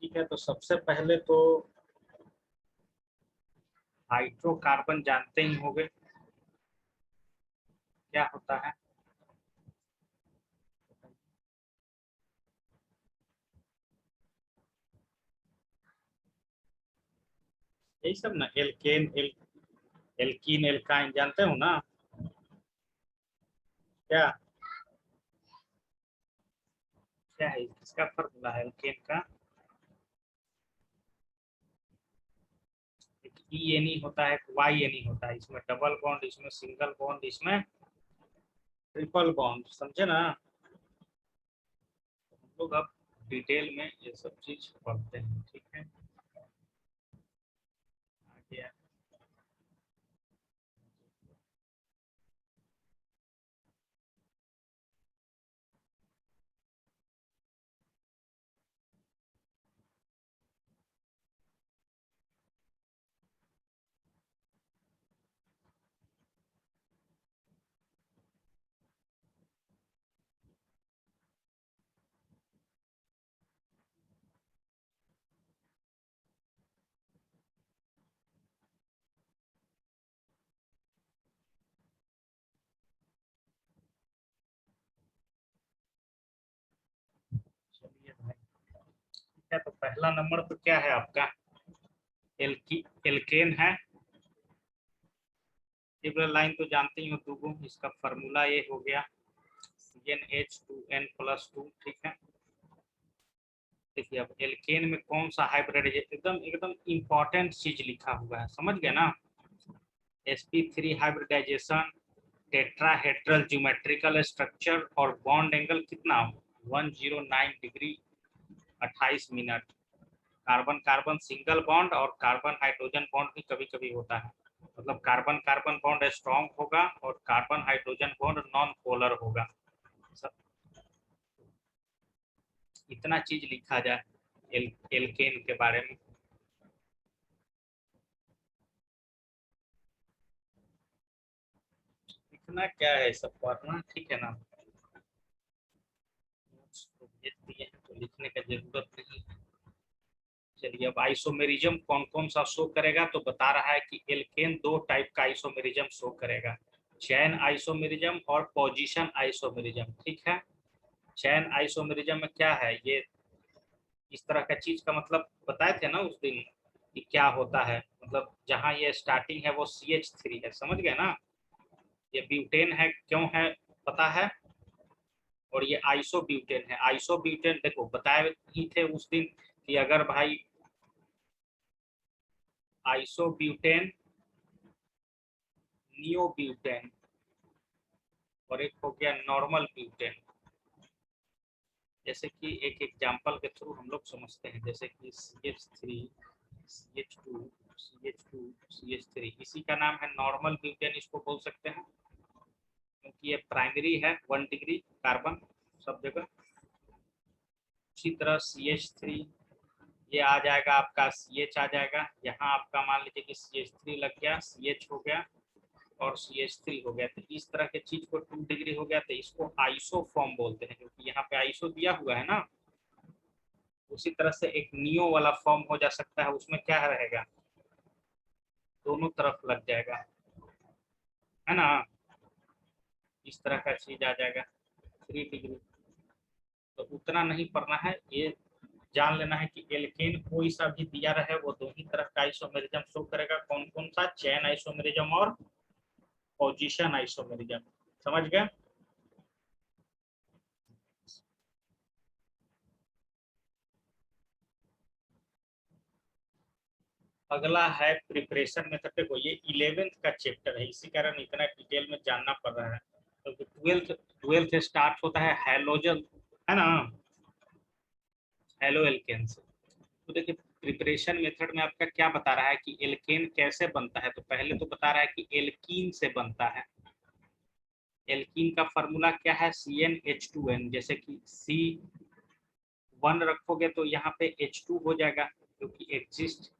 ठीक है, तो सबसे पहले तो हाइड्रोकार्बन जानते ही होंगे क्या होता है। यही सब ना, एल्केन एल्कीन एल्काइन जानते हो ना क्या? क्या है किसका फॉर्मूला है एल्केन का? एक ई एन ई होता है, एक वाई एन ई होता है। इसमें डबल बॉन्ड, इसमें सिंगल बॉन्ड, इसमें ट्रिपल बॉन्ड, समझे ना? हम लोग अब डिटेल में ये सब चीज पढ़ते हैं, ठीक है। आगे चलिए भाई, ठीक है। तो पहला नंबर पे क्या है आपका? एल्केन है। ट्रिपल लाइन तो जानते ही हो, दूगो। इसका फॉर्मूला ये हो गया CnH2n+2, ठीक है। देखिए अब एल्केन में कौन सा हाइब्रिड, एकदम एकदम इंपॉर्टेंट चीज लिखा हुआ है, समझ गए ना? sp3 hybridisation, tetrahedral geometrical structure और बॉन्ड एंगल कितना? 109 degree 28 minute. Carbon carbon single bond और कार्बन हाइड्रोजन बॉन्ड भी कभी कभी होता है। मतलब कार्बन कार्बन बॉन्ड स्ट्रॉन्ग होगा और carbon hydrogen bond non polar होगा। सब इतना चीज लिखा जाए एल्केन के बारे में। इतना क्या है, सब पढ़ना, ठीक है ना? तो भेज दिए हैं तो लिखने का जरूरत नहीं है। चलिए अब आइसोमेरिज्म कौन कौन सा शो करेगा, तो बता रहा है कि एल्केन दो टाइप का आइसोमेरिज्म शो करेगा। चैन आइसोमेरिज्म और पोजीशन आइसोमेरिज्म, ठीक है। चैन आइसोमेरिज्म में क्या है, ये इस तरह का चीज का मतलब बताए थे ना उस दिन कि क्या होता है। मतलब जहाँ ये स्टार्टिंग है वो CH3 है, समझ गए ना? ये ब्यूटेन है, क्यों है पता है? और ये आइसोब्यूटेन है। आइसोब्यूटेन देखो बताए ही थे उस दिन कि अगर भाई आइसोब्यूटेन, नियोब्यूटेन और एक हो गया नॉर्मल ब्यूटेन। जैसे कि एक एग्जांपल के थ्रू हम लोग समझते हैं, जैसे कि CH3 CH2 CH2 CH3, इसी का नाम है नॉर्मल ब्यूटेन, इसको बोल सकते हैं क्योंकि ये प्राइमरी है, 1 डिग्री कार्बन सब जगह। उसी तरह CH3 ये आ जाएगा आपका, CH आ जाएगा यहाँ आपका, मान लीजिए कि CH3 लग गया, CH हो गया और CH3 हो गया। तो इस तरह के चीज को 2 डिग्री हो गया, तो इसको आइसो फॉर्म बोलते हैं, क्योंकि यहाँ पे आइसो दिया हुआ है ना। उसी तरह से एक नियो वाला फॉर्म हो जा सकता है, उसमें क्या रहेगा, दोनों तरफ लग जाएगा, है ना? इस तरह का चीज आ जाएगा 3 डिग्री। तो उतना नहीं पढ़ना है, ये जान लेना है कि एल्केन कोई सा भी दिया रहे वो दो ही तरह का आइसोमेरिज्म शो करेगा। कौन कौन सा? चैन आइसोमेरिज्म और पोजीशन आइसोमेरिज्म, समझ गए? अगला है प्रिपरेशन मेथड। देखो ये 11th का चैप्टर है, इसी कारण इतना डिटेल में जानना पड़ रहा है, क्योंकि तो 12th स्टार्ट होता है हैलोजन, है ना, हेलो एल्केन से। तो देखिए प्रिपरेशन मेथड में आपका क्या बता रहा है कि एल्केन कैसे बनता है। तो पहले तो बता रहा है कि एल्कीन से बनता है। एल्कीन का फॉर्मूला क्या है? CnH2n। जैसे कि C1 रखोगे तो यहाँ पे H2 हो जाएगा, क्योंकि एग्जिस्ट।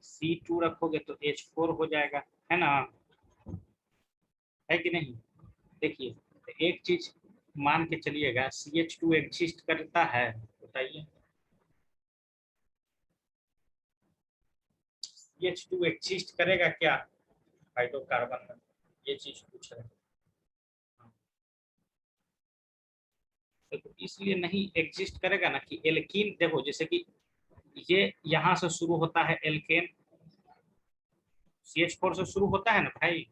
C2 रखोगे तो H4 हो जाएगा, है ना? है कि नहीं? देखिए तो एक चीज मान के चलिएगा, CH2 एग्जिस्ट करता है, बताइए। CH2 एग्जिस्ट करेगा क्या हाइड्रोकार्बन में, ये चीज पूछ रहे हैं। तो इसलिए नहीं एग्जिस्ट करेगा ना कि एल्कीन, देखो जैसे कि ये यहाँ से शुरू होता है एल्केन, CH4 से शुरू होता है ना भाई,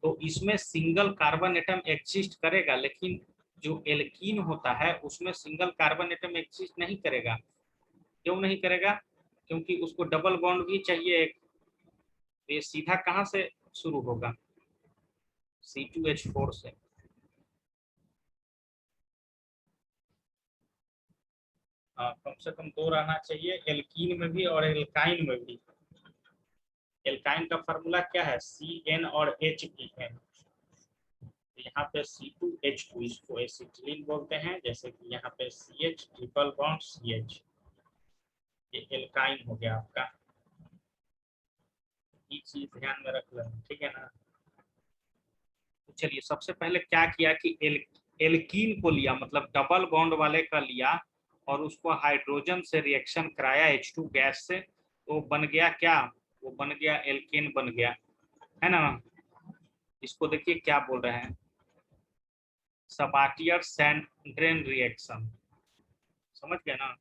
तो इसमें सिंगल कार्बन एटम एग्जिस्ट करेगा, लेकिन जो एल्कीन होता है उसमें सिंगल कार्बन एटम एग्जिस्ट नहीं करेगा। क्यों नहीं करेगा? क्योंकि उसको डबल बॉन्ड भी चाहिए एक, तो ये सीधा कहाँ से शुरू होगा, C2H4 से। कम से कम दो रहना चाहिए, एल्कीन में भी और एल्काइन में भी। एल्काइन का फॉर्मूला क्या है, CN और HPN। यहाँ पे C2H2 इसको एसिटिलीन बोलते हैं, जैसे कि यहाँ पे CH ट्रिपल बॉन्ड CH, ये एल्काइन हो गया आपका। ये चीज ध्यान में रख लेना, ठीक है ना। तो चलिए सबसे पहले क्या किया कि एल्कीन को लिया, मतलब डबल बॉन्ड वाले का लिया, और उसको हाइड्रोजन से रिएक्शन कराया H2 गैस से, तो बन गया क्या, वो बन गया एल्केन बन गया, है ना। इसको देखिए क्या बोल रहे हैं, सबाटियर सैंड्रेन रिएक्शन, समझ गए ना।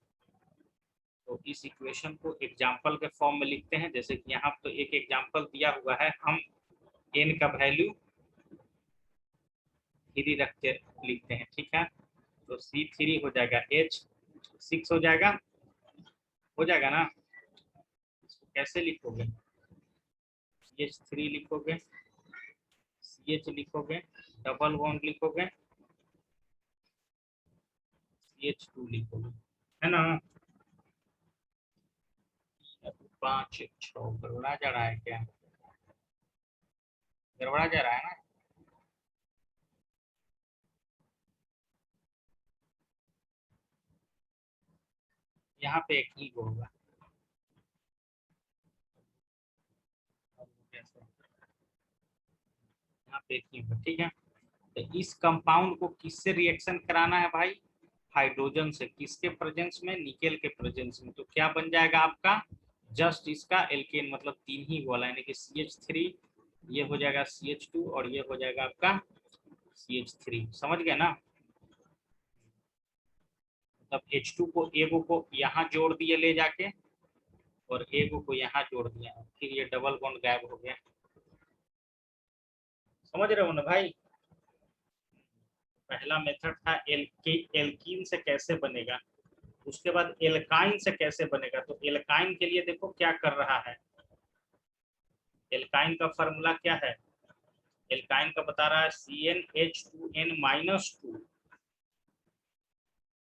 तो इस इक्वेशन को एग्जाम्पल के फॉर्म में लिखते हैं, जैसे कि यहाँ तो एक एग्जाम्पल दिया हुआ है, हम n का वैल्यू 3 रख के लिखते हैं, ठीक है। तो C3 हो जाएगा H6 हो जाएगा ना। इसको कैसे लिखोगे, CH3 लिखोगे, CH लिखोगे, डबल बॉन्ड लिखोगे, CH2 लिखोगे, है ना। 5 6 गड़बड़ा जा रहा है क्या, गड़बड़ा जा रहा है ना। यहाँ पे एक ही होगा, यहाँ पे एक ही होगा, ठीक है। तो इस कंपाउंड को किससे रिएक्शन कराना है भाई, हाइड्रोजन से, किसके प्रेजेंस में, निकेल के प्रेजेंस में। तो क्या बन जाएगा आपका, जस्ट इसका एल्केन, मतलब 3 ही वाला, यानी कि CH3, ये हो जाएगा CH2 और ये हो जाएगा आपका CH3, समझ गए ना। मतलब H2 को एगो को यहाँ जोड़ दिए ले जाके, और एगो को यहाँ जोड़ दिया, फिर ये डबल बॉन्ड गायब हो गया, समझ रहे हो ना भाई। पहला मेथड था एल्कीन से कैसे बनेगा, उसके बाद एल्काइन से कैसे बनेगा। तो एल्काइन के लिए देखो क्या कर रहा है, एल्काइन का फॉर्मूला क्या है, एल्काइन का बता रहा है CnH2n-2।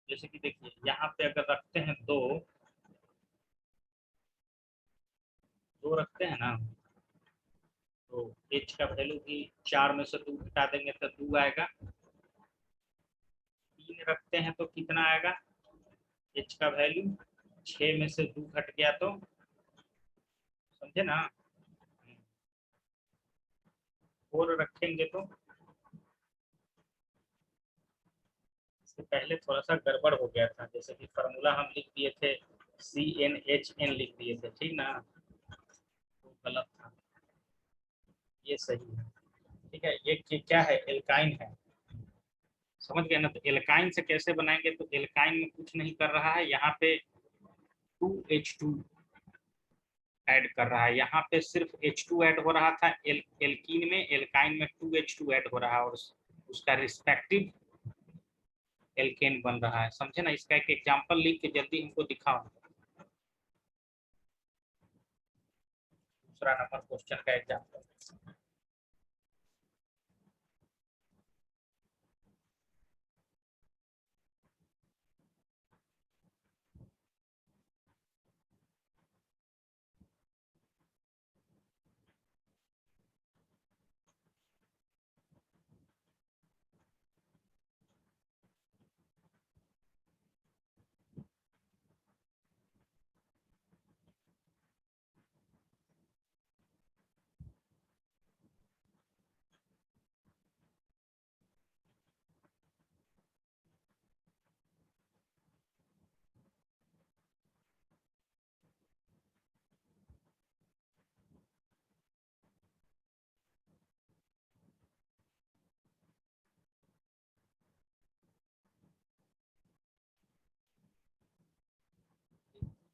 जैसे कि देखिए यहाँ पे अगर रखते हैं दो, दो रखते हैं ना, तो H का वैल्यू भी 4 में से 2 घटा देंगे तो 2 आएगा। 3 रखते हैं तो कितना आएगा, H का वैल्यू 6 में से 2 घट गया तो, समझे ना। 4 रखेंगे तो, इससे पहले थोड़ा सा गड़बड़ हो गया था, जैसे कि फार्मूला हम लिख दिए थे CnHn लिख दिए थे, ठीक ना, तो गलत था, ये सही है, ठीक है। ये क्या है, एल्काइन है, समझ गए ना। तो एल्काइन से कैसे बनाएंगे, तो एल्काइन में कुछ नहीं कर रहा है, यहाँ पे 2H2 ऐड कर रहा है, यहाँ पे सिर्फ H2 ऐड हो रहा था एल्कीन में, एल्काइन में 2H2 ऐड हो रहा है, और उसका रिस्पेक्टिव एल्केन बन रहा है, समझे ना। इसका एक एग्जांपल लिख के जल्दी हमको दिखाओ, दूसरा नंबर क्वेश्चन का एग्जांपल।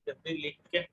जल्दी लिख के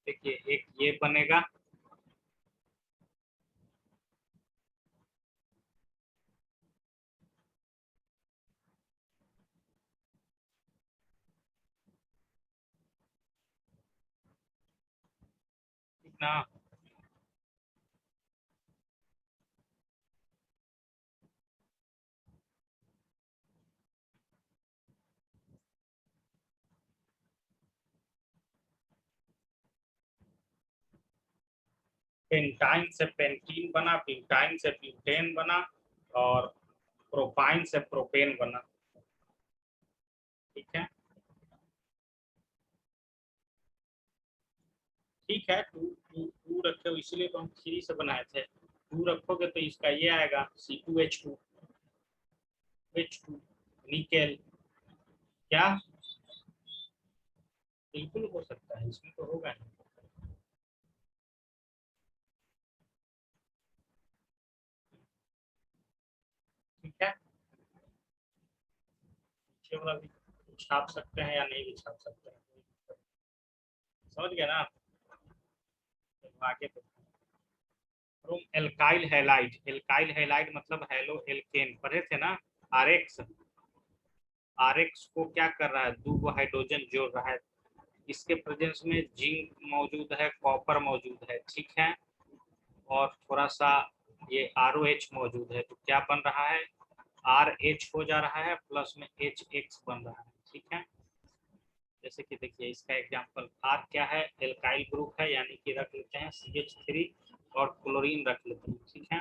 देखिए, एक ये बनेगा, ठीक ना। पेंटाइन से पेंटीन बना, ब्यूटाइन से ब्यूटेन बना, और प्रोपाइन से प्रोपेन बना। ठीक है, ठीक है। टू टू टू रखे हो, इसलिए तो हम थ्री से बनाए थे। टू रखोगे तो इसका ये आएगा C2H2 निकेल। क्या? बिल्कुल हो सकता है, इसमें तो होगा नहीं। ठीक है, पीछे वाला भी छाप सकते हैं या नहीं भी छाप सकते हैं, समझ गया ना। तो आगे तो from alkyl halide, alkyl halide मतलब हेलो एल्केन, पढ़े थे ना। आरएक्स, आरएक्स को क्या कर रहा है, दो हाइड्रोजन जोड़ रहा है। इसके प्रेजेंस में जिंक मौजूद है, कॉपर मौजूद है, ठीक है, और थोड़ा सा ये ROH मौजूद है, तो क्या बन रहा है, RH हो जा रहा है, प्लस में HX बन रहा है। ठीक है, जैसे कि देखिए इसका एग्जांपल R क्या है, एल्काइल ग्रुप है, यानी कि रख लेते हैं CH3 और क्लोरीन रख लेते हैं। ठीक है,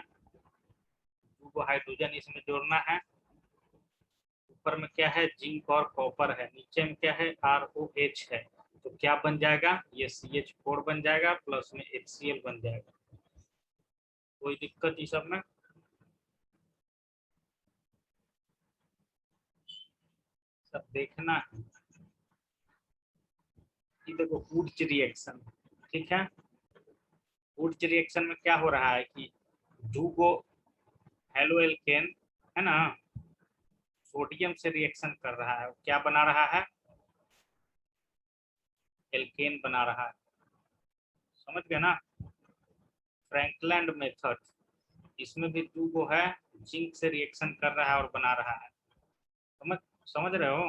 दो हाइड्रोजन इसमें जोड़ना है। ऊपर में क्या है, जिंक और कॉपर है, नीचे में क्या है, ROH है, तो क्या बन जाएगा, ये CH4 बन जाएगा, प्लस में HCl बन जाएगा। कोई दिक्कत इस सब में? सब देखना है कि देखो वुड्स रिएक्शन, ठीक है, वुड्स रिएक्शन में क्या हो रहा है कि दो हेलो एल्केन है ना, सोडियम से रिएक्शन कर रहा है, क्या बना रहा है, एल्केन बना रहा है। समझ गए ना। फ्रैंकलैंड मेथड, इसमें भी दो है, जिंक से रिएक्शन कर रहा है और बना रहा है। समझ समझ रहे हो।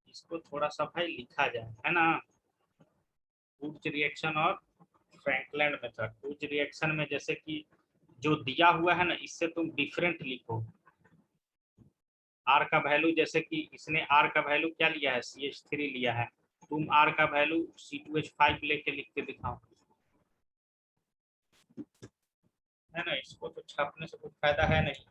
इसको थोड़ा सा भाई लिखा जाए, है ना। वुड्स रिएक्शन और फ्रैंकलैंड मेथड। वुड्स रिएक्शन में जैसे कि जो दिया हुआ है ना, इससे तुम डिफरेंट लिखो। आर का वैल्यू, जैसे कि इसने आर का वैल्यू क्या लिया है, CH3 लिया है, तुम आर का वैल्यू C2H5 लेके लिख के दिखाओ, है ना। इसको तो छापने से कुछ फायदा है नहीं।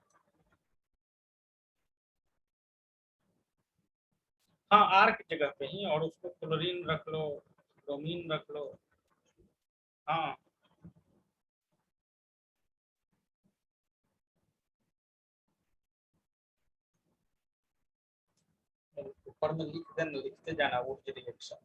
हाँ, आर की जगह पे ही, और उसको क्लोरीन रख लो, ब्रोमीन रख लो। हाँ, पेपर में लिखते जाना वुड रिएक्शन।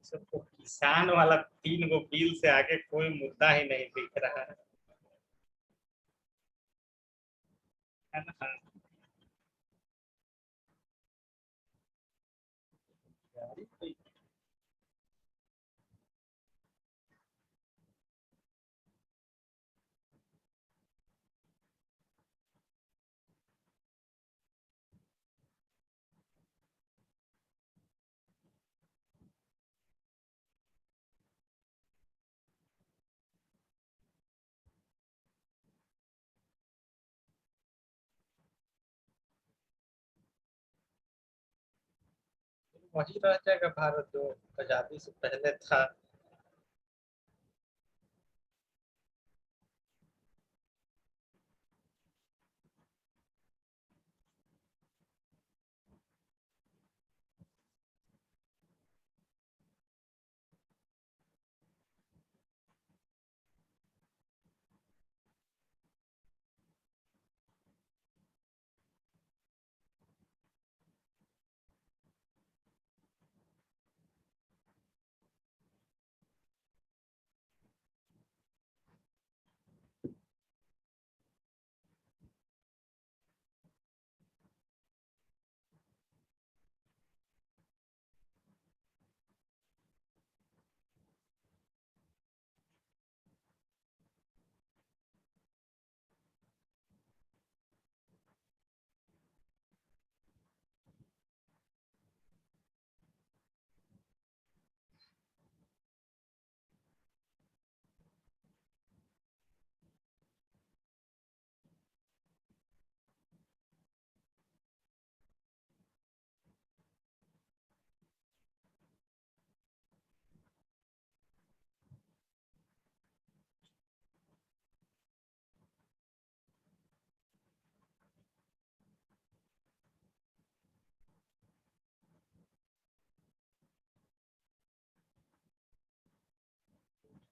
सबको किसान वाला 3 गो बिल से आगे कोई मुद्दा ही नहीं दिख रहा है ना। वही रह जाएगा भारत जो आजादी से पहले था।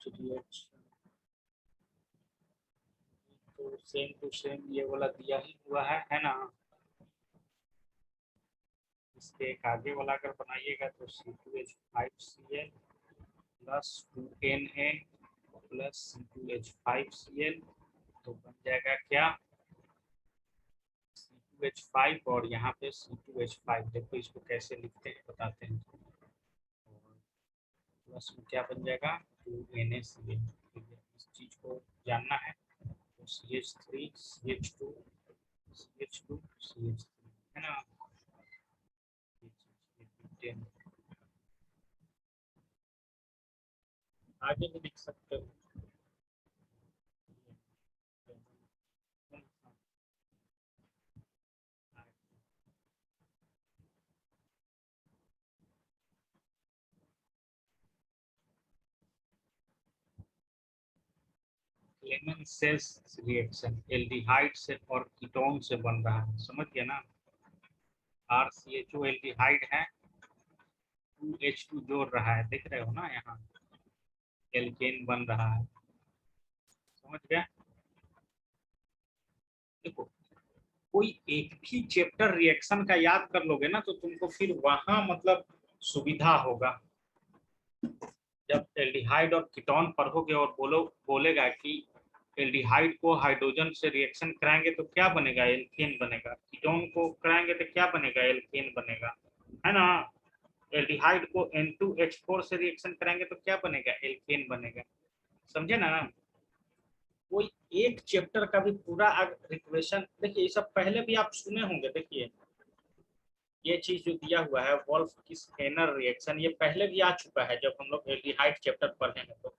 चलिए अच्छा, तो सेम टू सेम ये वाला दिया ही हुआ है ना। इसके एक आगे वाला अगर बनाइएगा तो C2H5Cl plus 2Na plus C2H5Cl, तो बन जाएगा क्या C2H5 और यहाँ पे C2H5। देखो इसको कैसे लिखते हैं बताते हैं। प्लस में क्या बन जाएगा 2NaCl। इस चीज को जानना है तो CH3 CH2 CH2 CH3 है ना। आगे भी लिख सकते हो। क्लेमेंस सेल्स रिएक्शन एल्डिहाइड से और कीटोन से बन रहा है, समझ गया ना। RCHO एल्डिहाइड है, 2H2 जोड़ रहा है, देख रहे हो ना यहाँ एल्केन बन रहा है, समझ गया। देखो कोई एक भी चैप्टर रिएक्शन का याद कर लोगे ना तो तुमको फिर वहां मतलब सुविधा होगा। जब एल्डिहाइड और कीटोन पढ़ोगे और बोलेगा कि एल्डिहाइड को हाइड्रोजन से रिएक्शन कराएंगे तो क्या बनेगा, एल्केन बनेगा। कीटोन को कराएंगे तो क्या बनेगा, एल्केन बनेगा, है ना। एल्डिहाइड को N2H4 से रिएक्शन कराएंगे तो क्या बनेगा, एल्केन बनेगा। समझे ना। कोई एक चैप्टर का भी पूरा रिक्वेशन देखिए, ये सब पहले भी आप सुने होंगे। देखिए ये चीज जो दिया हुआ है वोल्फ की स्केनर रिएक्शन, ये पहले भी आ चुका है जब हम लोग एल्डिहाइड चैप्टर पढ़े हैं। तो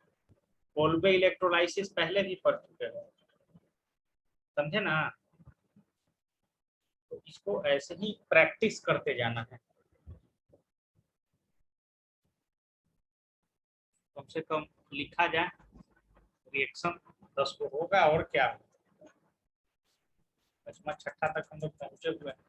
कोल्बे इलेक्ट्रोलाइसिस पहले भी पढ़ चुके हैं, समझे ना। तो इसको ऐसे ही प्रैक्टिस करते जाना है, कम से कम लिखा जाए रिएक्शन 10 को होगा और क्या। 5वां 6ठा तक हम लोग पहुंचे हुए हैं।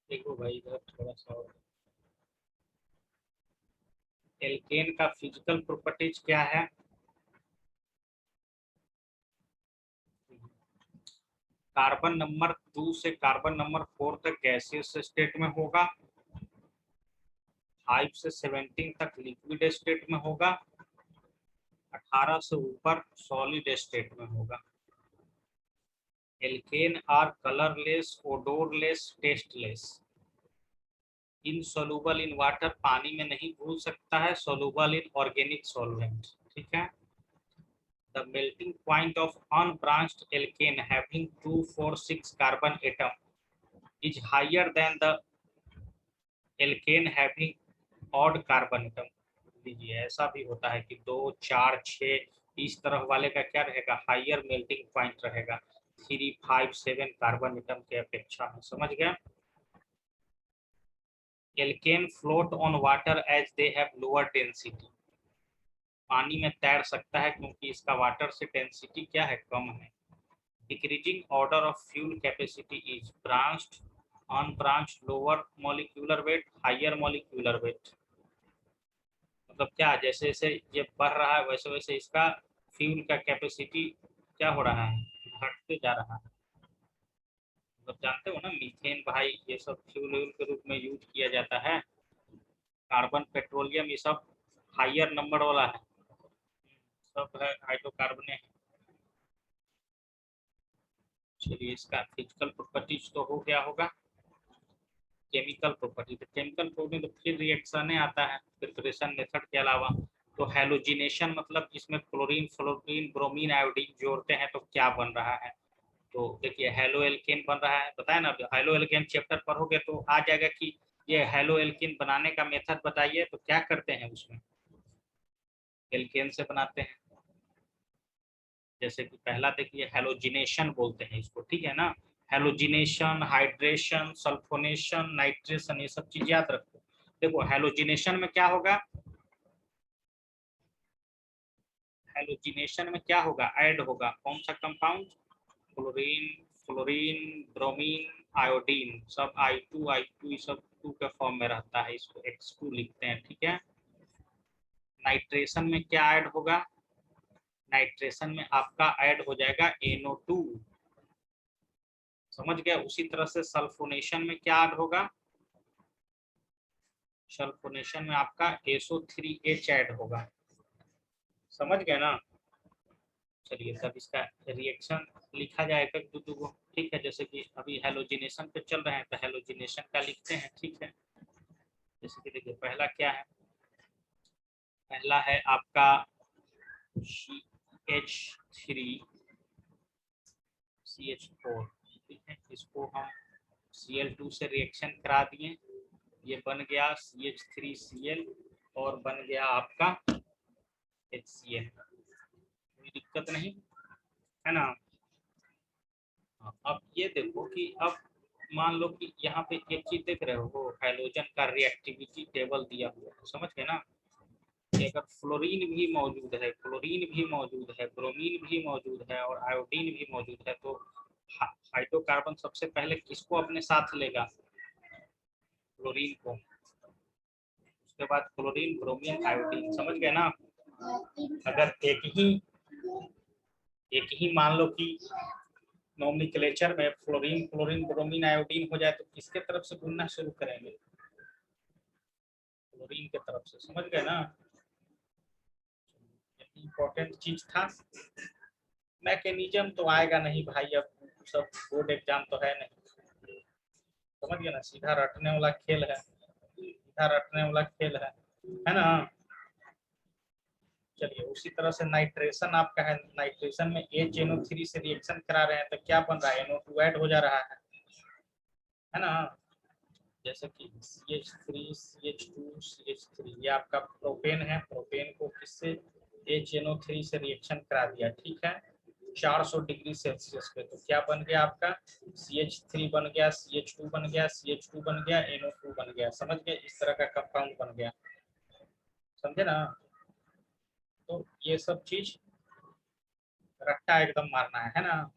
देखो भाई इधर थोड़ा सा और। एल्केन का फिजिकल प्रॉपर्टीज क्या है। कार्बन नंबर 2 से कार्बन नंबर 4 तक गैसियस स्टेट में होगा, 5 से 17 तक लिक्विड स्टेट में होगा, 18 से ऊपर सॉलिड स्टेट में होगा। Alkane are colourless, odourless, tasteless, insoluble in water, पानी में नहीं घुल सकता है, सोल्यूबल इन ऑर्गेनिक सॉल्वेंट। ठीक है। The melting point of unbranched alkane having 2, 4, 6 carbon atom is higher than the alkane having odd carbon atom। लीजिए ऐसा भी होता है कि 2, 4, 6 इस तरह वाले का क्या रहेगा, हाइयर मेल्टिंग पॉइंट रहेगा 3, 5, 7 कार्बन एटम के अपेक्षा में। समझ गया। Alkane float on water as they have lower density, पानी में तैर सकता है क्योंकि इसका वाटर से डेंसिटी क्या है, कम है। Decreasing order of fuel capacity is branched, unbranched lower molecular weight, higher molecular weight. मतलब क्या, जैसे जैसे ये बढ़ रहा है वैसे वैसे इसका फ्यूल का कैपेसिटी क्या हो रहा है, घटते जा रहा है। मतलब जानते हो ना मीथेन भाई, ये सब फ्यूल के रूप में यूज किया जाता है। कार्बन, पेट्रोलियम, ये सब हायर नंबर वाला है, सब है हाइड्रोकार्बन है। चलिए इसका फिजिकल प्रॉपर्टीज तो हो गया होगा। केमिकल प्रॉपर्टी, तो केमिकल प्रॉपर्टी तो फिर रिएक्शन आता है प्रिपरेशन मेथड के अलावा। तो हेलोजिनेशन मतलब इसमें क्लोरीन, फ्लोरीन, ब्रोमीन, आयोडीन जोड़ते हैं तो क्या बन रहा है। तो देखिए हेलो एल्केन बन रहा है, बताया ना। हेलो एल्केन चैप्टर पढ़ोगे तो आ जाएगा कि ये हेलो एल्केन बनाने का मेथड बताइए, तो क्या करते हैं उसमें, एल्केन से बनाते हैं। जैसे कि पहला देखिए हेलोजिनेशन बोलते हैं इसको, ठीक है ना। हेलोजिनेशन, हाइड्रेशन, सल्फोनेशन, नाइट्रेशन, ये सब चीज याद रखो। देखो हेलोजिनेशन में क्या होगा, हेलोजिनेशन में क्या होगा, ऐड होगा कौन सा compound, chlorine, fluorine, bromine, iodine, सब I2 सब 2 के फॉर्म में रहता है, इसको X2 लिखते हैं, ठीक है। नाइट्रेशन में क्या ऐड होगा, नाइट्रेशन में आपका ऐड हो जाएगा NO2, समझ गया। उसी तरह से सल्फोनेशन में क्या ऐड होगा, सल्फोनेशन में आपका SO3H ऐड होगा, समझ गए ना। चलिए तब इसका रिएक्शन लिखा जाएगा दो को, ठीक है। जैसे कि अभी हेलोजिनेशन पे चल रहे हैं तो हेलोजिनेशन का लिखते हैं, ठीक है। जैसे कि देखिए पहला क्या है, पहला है आपका CH3CH4, ठीक है। इसको हम Cl2 से रिएक्शन करा दिए, ये बन गया CH3Cl और बन गया आपका HCl, कोई दिक्कत नहीं है ना। अब ये देखो कि अब मान लो कि यहाँ पे एक चीज देख रहे हो, हाइड्रोजन का रिएक्टिविटी टेबल दिया हुआ है, समझ गए ना। कि अगर फ्लोरीन भी मौजूद है, क्लोरीन भी मौजूद है, ब्रोमीन भी मौजूद है और आयोडीन भी मौजूद है, तो हाइड्रोकार्बन सबसे पहले किसको अपने साथ लेगा, क्लोरीन को, उसके बाद क्लोरीन, ब्रोमीन, आयोडीन, समझ गए ना। अगर एक ही मान लो कि नोमेनक्लेचर में फ्लोरीन, क्लोरीन, ब्रोमीन, आयोडीन हो जाए तो किसके तरफ से गुणना शुरू करेंगे, क्लोरीन के तरफ से, समझ गए ना। इम्पोर्टेंट चीज था। मैकेनिज्म तो आएगा नहीं भाई, अब सब बोर्ड एग्जाम तो है नहीं, समझ गए ना, सीधा रटने वाला खेल है, सीधा रटने वाला खेल है ना। चलिए उसी तरह से नाइट्रेशन आपका है, नाइट्रेशन में HNO3 से रिएक्शन करा रहे हैं तो क्या बन रहा है, NO2 ऐड हो जा रहा है ना। जैसे कि CH3, CH2, CH3, ये आपका प्रोपेन है, प्रोपेन को किससे, HNO3 से रिएक्शन करा दिया, ठीक है। 400 डिग्री सेल्सियस पे, तो क्या बन गया आपका, CH3 बन गया, CH2 बन गया, CH2 बन गया, NO2 बन गया, समझ गए, इस तरह का कंपाउंड बन गया, समझे ना। तो ये सब चीज रट्टा एकदम मारना है ना।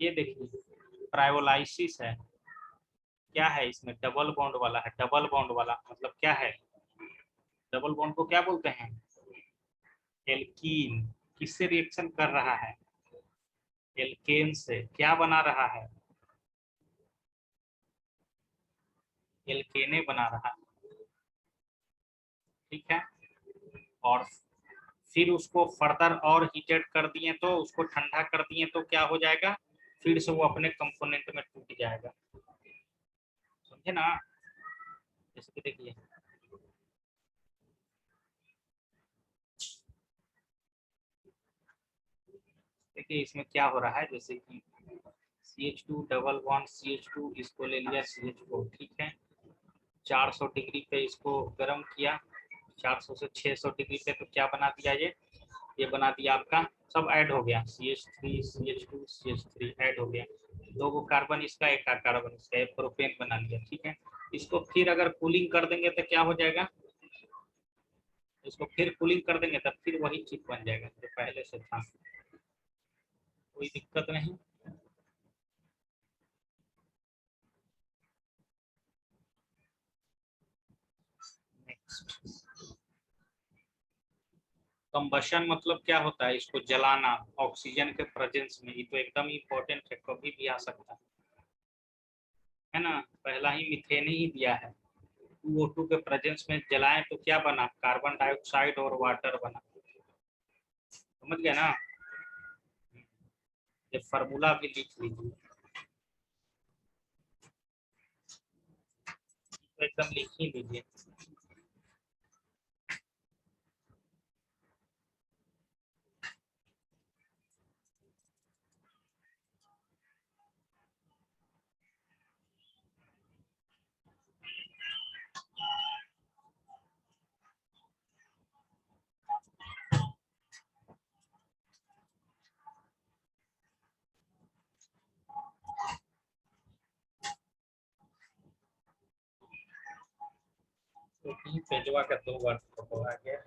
ये देखिए प्रायोलाइसिस है, क्या है इसमें, डबल बॉन्ड वाला है, डबल बॉन्ड वाला मतलब क्या है, डबल बॉन्ड को क्या बोलते हैं, एल्कीन। किससे रिएक्शन कर रहा है, एल्केन से, क्या बना रहा है, एल्केने बना रहा है, ठीक है। और फिर उसको फर्दर और हीटेड कर दिए, तो उसको ठंडा कर दिए तो क्या हो जाएगा, फिर से वो अपने कंपोनेंट में टूट जाएगा, समझे ना। जैसे कि देखिए देखिए इसमें क्या हो रहा है, जैसे कि CH2 डबल बॉन्ड CH2, इसको ले लिया CH4, ठीक है। 400 डिग्री पे इसको गर्म किया, 400 से 600 डिग्री पे, तो क्या बना दिया ये बना दिया आपका, सब ऐड हो गया, CH3, CH2, CH3 ऐड हो गया, दो गो कार्बन इसका, एक कार्बन इसका, एक प्रोपेन बना लिया, ठीक है। इसको फिर अगर कूलिंग कर देंगे तो क्या हो जाएगा, इसको फिर कूलिंग कर देंगे तब फिर वही चीज बन जाएगा जो पहले से था, कोई दिक्कत नहीं। नेक्स्ट, कंबशन मतलब क्या होता है, इसको जलाना ऑक्सीजन के प्रेजेंस में, ये तो एकदम इम्पोर्टेंट है, कभी भी आ सकता है ना। पहला ही मिथेन ही दिया है, 2O2 के प्रेजेंस में जलाएं तो क्या बना, कार्बन डाइऑक्साइड और वाटर बना, समझ गया ना। ये फार्मूला भी लिख लीजिए, तो एकदम लिख ही लीजिए। तो डी पेजवा का 2 बार फोटो आ गया।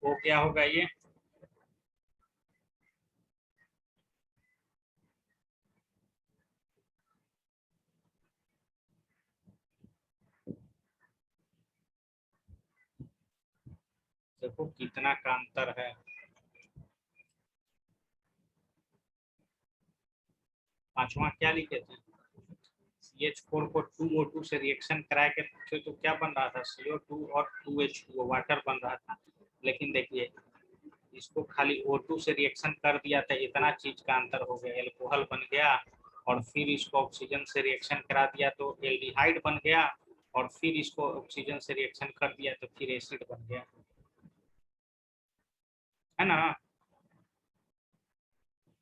वो क्या होगा ये? देखो कितना का अंतर है। पांचवा क्या लिखे थे? CH4 को 2O2 से रिएक्शन करा के पूछे तो क्या बन रहा था? CO2 और 2H2O वाटर बन रहा था। लेकिन देखिए इसको खाली O2 से रिएक्शन कर दिया था, इतना चीज का अंतर हो गया। एल्कोहल बन गया और फिर इसको ऑक्सीजन से रिएक्शन करा दिया तो एल्डिहाइड बन गया, और फिर इसको ऑक्सीजन से रिएक्शन कर दिया तो फिर एसिड बन गया, है ना।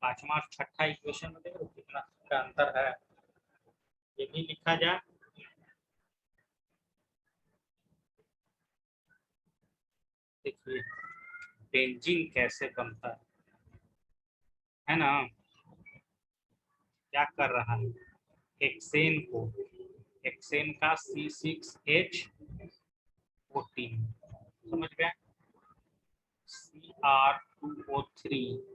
पांचवा और छठा इक्वेशन में देखो कितना का अंतर है। ये भी लिखा जाए। देखिए बेंजीन कैसे बनता है ना। क्या कर रहा है? हेक्सेन को, हेक्सेन का C6H14, समझ गए। Cr2O3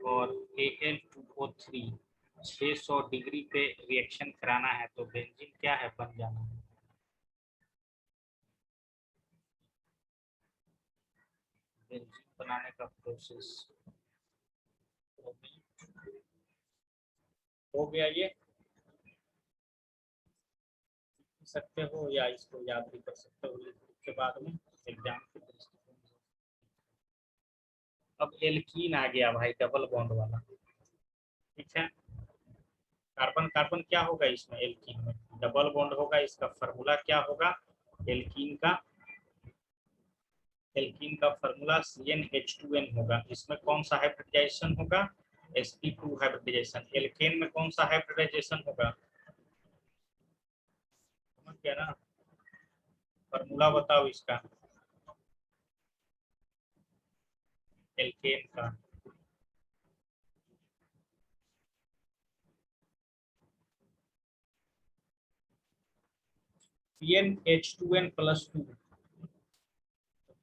और Al2O3 600 डिग्री पे रिएक्शन कराना है तो बेंजीन क्या है? बन जाना है। बेंजीन बनाने का प्रोसेस हो गया। ये सकते हो या इसको याद भी कर सकते हो के बाद में एग्जाम के दृष्टिकोण से। अब एल्कीन आ गया भाई, डबल बॉन्ड वाला। ठीक है, कार्बन कार्बन क्या होगा इसमें? एल्कीन में डबल बॉन्ड होगा। इसका फॉर्मूला क्या होगा? एल्कीन का, एल्कीन का फॉर्मूला CnH2n होगा। इसमें कौन सा हाइब्रिडाइजेशन होगा? sp2 hybridisation. एल्केन में कौन सा हाइब्रिडाइजेशन होगा? समझ गया ना। फॉर्मूला बताओ इसका, एल्केन का। CnH2n+2।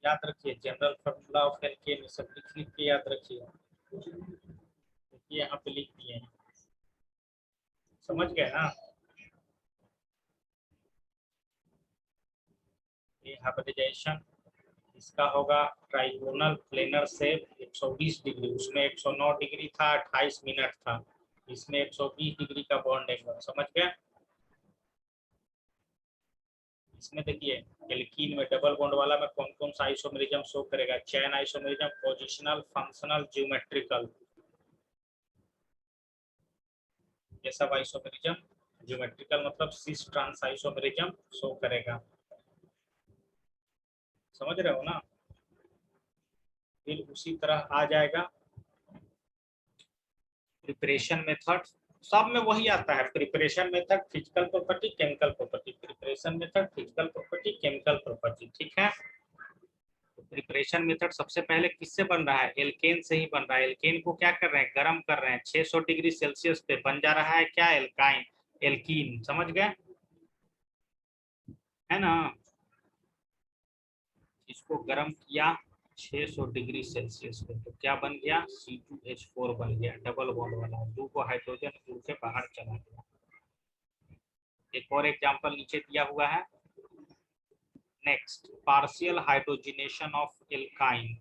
याद रखिए जनरल फॉर्मूला ऑफ एल्केन, सब लिख के याद रखिए। देखिए यहाँ पे लिख दिए हैं, समझ गए ना। ये हाइब्रिडाइजेशन इसका होगा ट्राइगोनल प्लेनर से 120 डिग्री, उसमें 109 डिग्री था, 28 मिनट था। इसमें 120 डिग्री का बॉन्ड एंगल, समझ गए। इसमें देखिए एल्कीन में डबल बॉन्ड वाला में कौन कौन सा आइसोमेरिज्म शो करेगा, चैन आइसोमेरिज्म, पोजिशनल, फंक्शनल, ज्योमेट्रिकल, ये सब आइसोमेरिज्म। ज्योमेट्रिकल मतलब सिस ट्रांस आइसोमेरिज्म शो करेगा, समझ रहे हो ना। फिर उसी तरह आ जाएगा प्रिपरेशन मेथड, सब में वही आता है, preparation method, physical property, chemical property, preparation method, physical property, chemical property, ठीक है। तो प्रिपरेशन मेथड सबसे पहले किससे बन रहा है, एल्केन से ही बन रहा है। एल्केन को क्या कर रहे हैं, गर्म कर रहे हैं, 600 डिग्री सेल्सियस पे बन जा रहा है क्या, एल्काइन, एल्कीन, समझ गए, है ना। इसको गर्म किया 600 डिग्री सेल्सियस पे, तो क्या बन गया, C2H4 बन गया, डबल बॉन्ड वाला, दो को हाइड्रोजन उड़ के बाहर चला गया। एक और एग्जांपल नीचे दिया हुआ है, next partial hydrogenation of alkyne.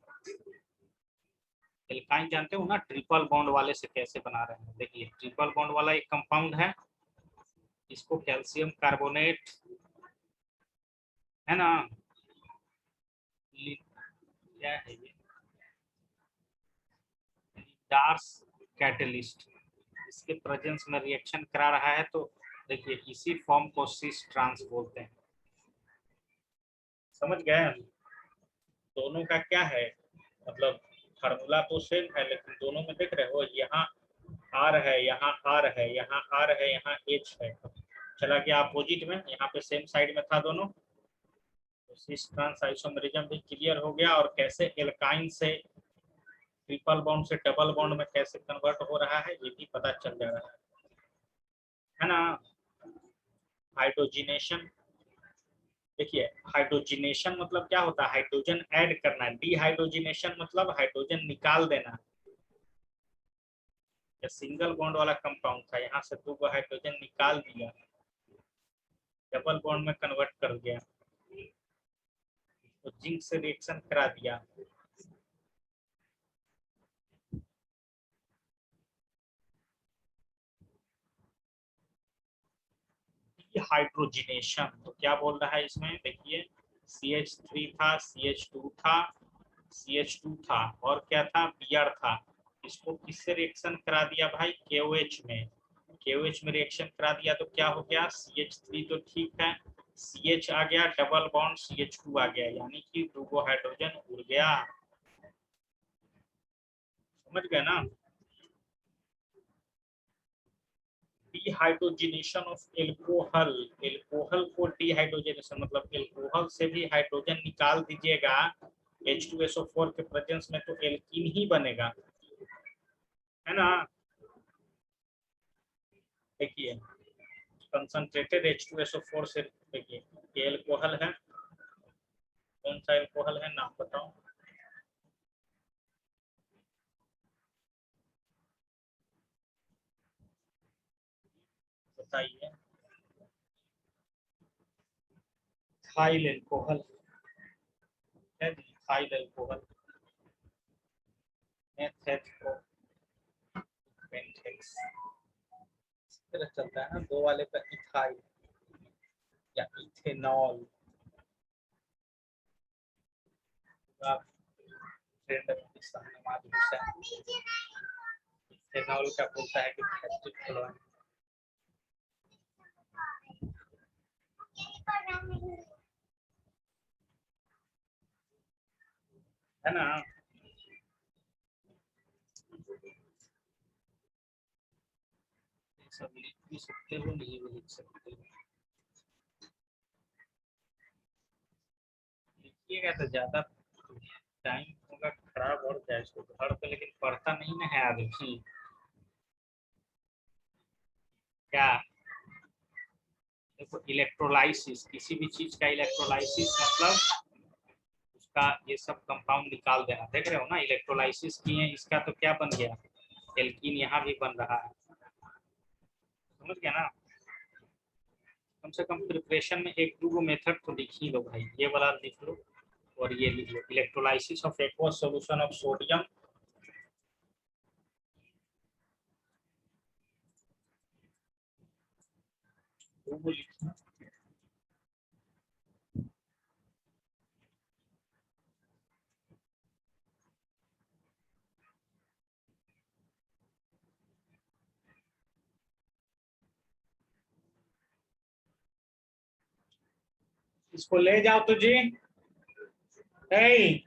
Alkyne जानते हो ना, ट्रिपल बॉन्ड वाले से कैसे बना रहे हैं, देखिए ट्रिपल बॉन्ड वाला एक कंपाउंड है, इसको कैल्शियम कार्बोनेट, है ना, क्या है ये, डार्स कैटलिस्ट, इसके प्रेजेंस में रिएक्शन करा रहा है, तो देखिए इसी फॉर्म को सिस ट्रांस बोलते हैं, समझ गए। दोनों का क्या है, मतलब फार्मूला तो सेम है, लेकिन दोनों में देख रहे हो, यहाँ आर है, यहाँ आर है, यहाँ आर है, यहाँ एच है, चला गया अपोजिट में, यहाँ पे सेम साइड में था दोनों, तो सिस ट्रांस आइसोमेरिज्म भी क्लियर हो गया, और कैसे एल्काइन से ट्रिपल बॉन्ड से डबल बॉन्ड में कैसे कन्वर्ट हो रहा है ये भी पता चल जा रहा है ना। हाइड्रोजिनेशन, देखिए हाइड्रोजिनेशन मतलब क्या होता है, हाइड्रोजन ऐड करना, डीहाइड्रोजिनेशन मतलब हाइड्रोजन निकाल देना। या सिंगल बॉन्ड वाला कंपाउंड था, यहाँ से दो हाइड्रोजन निकाल दिया, डबल बॉन्ड में कन्वर्ट कर गया, तो जिंक से रिएक्शन करा दिया, हाइड्रोजिनेशन। तो क्या बोल रहा है इसमें, देखिए CH3 था, CH2 था, CH2 था, और क्या था, Br था, इसको किससे रिएक्शन करा दिया भाई, KOH में, KOH में रिएक्शन करा दिया, तो क्या हो गया, CH3 तो ठीक है, CH आ गया, डबल बॉन्ड CH2 आ गया, यानी कि दो हाइड्रोजन उड़ गया, समझ गए ना। डिहाइड्रोजिनेशन ऑफ एल्कोहल, एल्कोहल को डिहाइड्रोजिनेशन मतलब एल्कोहल से भी हाइड्रोजन निकाल दीजिएगा H2SO4 के प्रेजेंस में, तो एल्कीन ही बनेगा, है ना। देखिए कंसंट्रेटेड H2SO4 से, देखिए ये एल्कोहल है, कौन सा एल्कोहल है नाम बताओ, बताइए, थाइल एल्कोहल है, थाइल एल्कोहल, मेथेट्रोपेंटेक्स, इस तरह चलता है ना, दो वाले का इथाइल या इथेनॉल, आप ट्रेंड में सामने इथेनॉल का बोलता है कि फैक्ट्री खुलवाने, है ना। सब लिख भी सकते हो, नहीं भी लिख सकते हो, लिखिएगा तो ज्यादा टाइम होगा खराब और जाए इसको घर पे, लेकिन पढ़ता नहीं ना है आदमी, क्या, देखो इलेक्ट्रोलाइसिस, किसी भी चीज का इलेक्ट्रोलाइसिस मतलब उसका ये सब कंपाउंड निकाल देना, देख रहे हो ना, इलेक्ट्रोलाइसिस किए, इसका तो क्या बन गया, एल्कीन यहाँ भी बन रहा है, समझ गया ना। कम से कम प्रिपरेशन में एक दो मेथड तो लिख ही लो भाई, ये वाला लिख लो, और ये लिख लो, electrolysis of aqueous solution of sodium, वो लिखना, इसको ले जाओ तो जी। ए,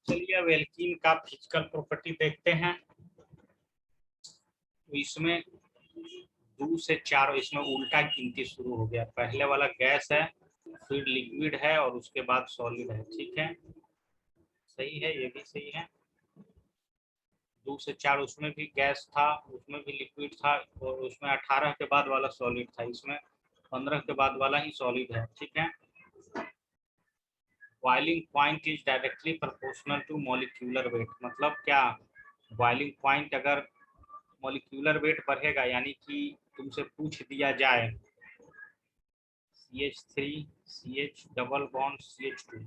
चलिए अब एल्कीन का फिजिकल प्रॉपर्टी देखते हैं। तो इसमें 2 से 4, इसमें उल्टा गिनती शुरू हो गया। पहले वाला गैस है, फिर लिक्विड है और उसके बाद सॉलिड है। ठीक है, सही है, ये भी सही है। 2 से 4 उसमें भी गैस था, उसमें भी लिक्विड था, और उसमें 18 के बाद वाला सॉलिड था, इसमें 15 के बाद वाला ही सॉलिड है। ठीक है। Boiling point is directly proportional to molecular weight. मतलब क्या, बॉइलिंग पॉइंट अगर मॉलिक्यूलर वेट बढ़ेगा, यानी कि तुमसे पूछ दिया जाए CH3 CH double bond CH2,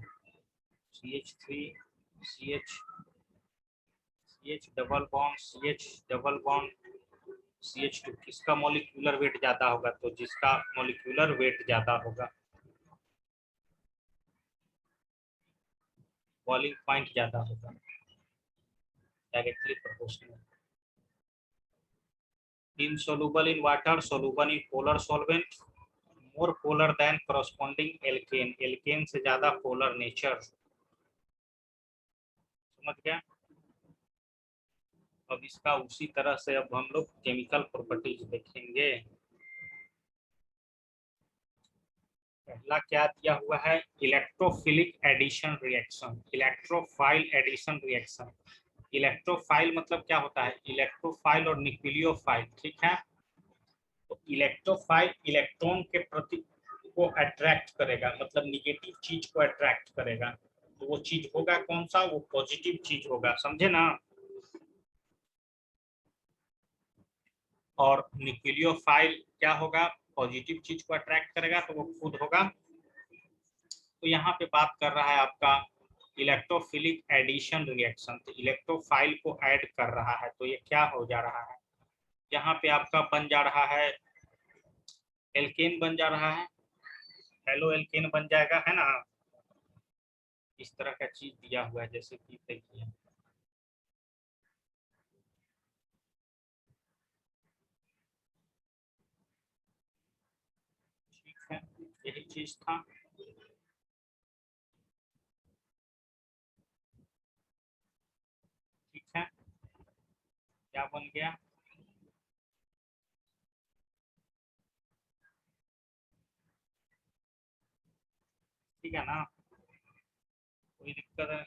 CH3 CH CH double bond CH double bond CH2, किसका मॉलिक्यूलर वेट ज्यादा होगा? तो जिसका मॉलिक्यूलर वेट ज्यादा होगा, बॉइलिंग पॉइंट ज्यादा होगा, directly proportional. Insoluble in water, soluble in polar solvent, more polar than corresponding alkane, alkane से ज्यादा polar nature। समझ गया? अब इसका उसी तरह से अब हम लोग केमिकल प्रॉपर्टीज देखेंगे। पहला क्या दिया हुआ है? Electrophilic addition reaction, electrophile addition reaction. Electrophile मतलब क्या होता है? इलेक्ट्रोफाइल और न्यूक्लियोफाइल। ठीक है। तो इलेक्ट्रोफाइल इलेक्ट्रॉन के प्रति को अट्रैक्ट करेगा, मतलब निगेटिव चीज को अट्रैक्ट करेगा। तो वो चीज होगा कौन सा? वो पॉजिटिव चीज होगा, समझे ना? और न्यूक्लियोफाइल क्या होगा? पॉजिटिव चीज को अट्रैक्ट करेगा, तो वो खुद होगा। तो यहाँ पे बात कर रहा है आपका इलेक्ट्रोफिलिक एडिशन रिएक्शन। तो इलेक्ट्रोफाइल को ऐड कर रहा है, तो ये क्या हो जा रहा है? यहाँ पे आपका बन जा रहा है एल्केन, बन जा रहा है, हेलो एल्केन बन जाएगा, है ना? इस तरह का चीज दिया हुआ है, जैसे कि देखिए, ठीक है, यही चीज था। ठीक है, क्या बन गया? ठीक है ना, कोई दिक्कत है?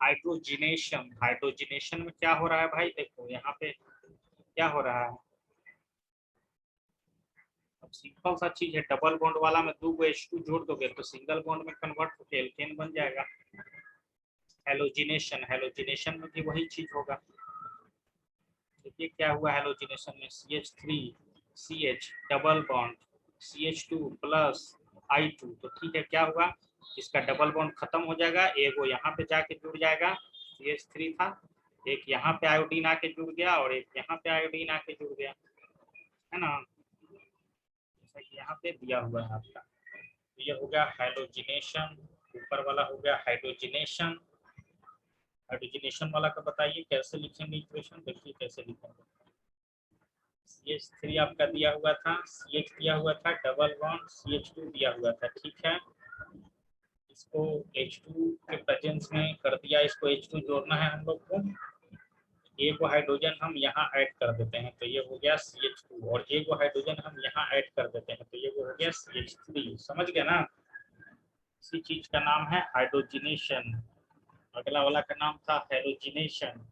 हाइड्रोजिनेशन, हाइड्रोजिनेशन में क्या हो रहा है भाई, देखो यहाँ पे क्या हो रहा है। अब सिंपल सा चीज है, डबल बॉन्ड वाला में दो H2 जोड़ दोगे तो सिंगल बॉन्ड में कन्वर्ट होकर एल्केन बन जाएगा। हेलोजिनेशन, हेलोजिनेशन में भी वही चीज होगा। देखिए क्या हुआ हेलोजिनेशन में, CH3 CH double bond CH2 plus I2, तो ठीक है क्या हुआ, इसका डबल बॉन्ड खत्म हो जाएगा, एक वो यहाँ पे जाके जुड़ जाएगा, CH3 था, एक यहाँ पे आयोडीन आके जुड़ गया और एक यहाँ पे आयोडीन आके जुड़ गया, है ना, जैसा कि यहाँ पे दिया हुआ है आपका। तो ये हो गया हेलोजिनेशन, ऊपर वाला हो गया हाइड्रोजिनेशन। हाइड्रोजिनेशन वाला का बताइए कैसे लिखेंगे इक्वेशन, देखिए कैसे लिखेंगे। CH3 आपका दिया हुआ था, CH दिया हुआ था, डबल बॉन्ड CH2 दिया हुआ था, ठीक है। इसको H2 के प्रेजेंस में कर दिया, इसको H2 जोड़ना है हम लोग को, एक वो हाइड्रोजन हम यहाँ ऐड कर देते हैं तो ये हो गया CH2, और एक वो हाइड्रोजन हम यहाँ ऐड कर देते हैं तो ये वो हो गया CH3, समझ गया ना। इसी चीज का नाम है हाइड्रोजिनेशन। अगला वाला का नाम था हेलोजिनेशन।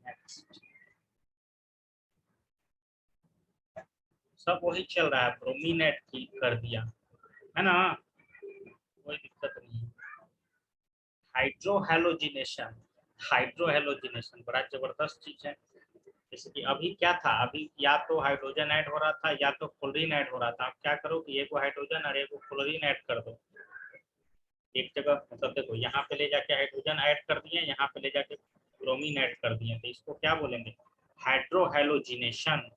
नेक्स्ट, सब वही चल रहा है, ब्रोमीन ऐड कर दिया, है ना, कोई दिक्कत नहीं है। हाइड्रोहेलोजिनेशन, हाइड्रोहेलोजिनेशन बड़ा जबरदस्त चीज है। जैसे कि अभी क्या था, अभी या तो हाइड्रोजन ऐड हो रहा था या तो क्लोरीन ऐड हो रहा था। आप क्या करो कि एक हाइड्रोजन और एक क्लोरीन ऐड कर दो एक जगह, मतलब देखो यहाँ पे ले जाके हाइड्रोजन ऐड कर दिए, यहाँ पे ले जाके ब्रोमीन ऐड कर दिए, तो इसको क्या बोलेंगे, हाइड्रोहेलोजिनेशन।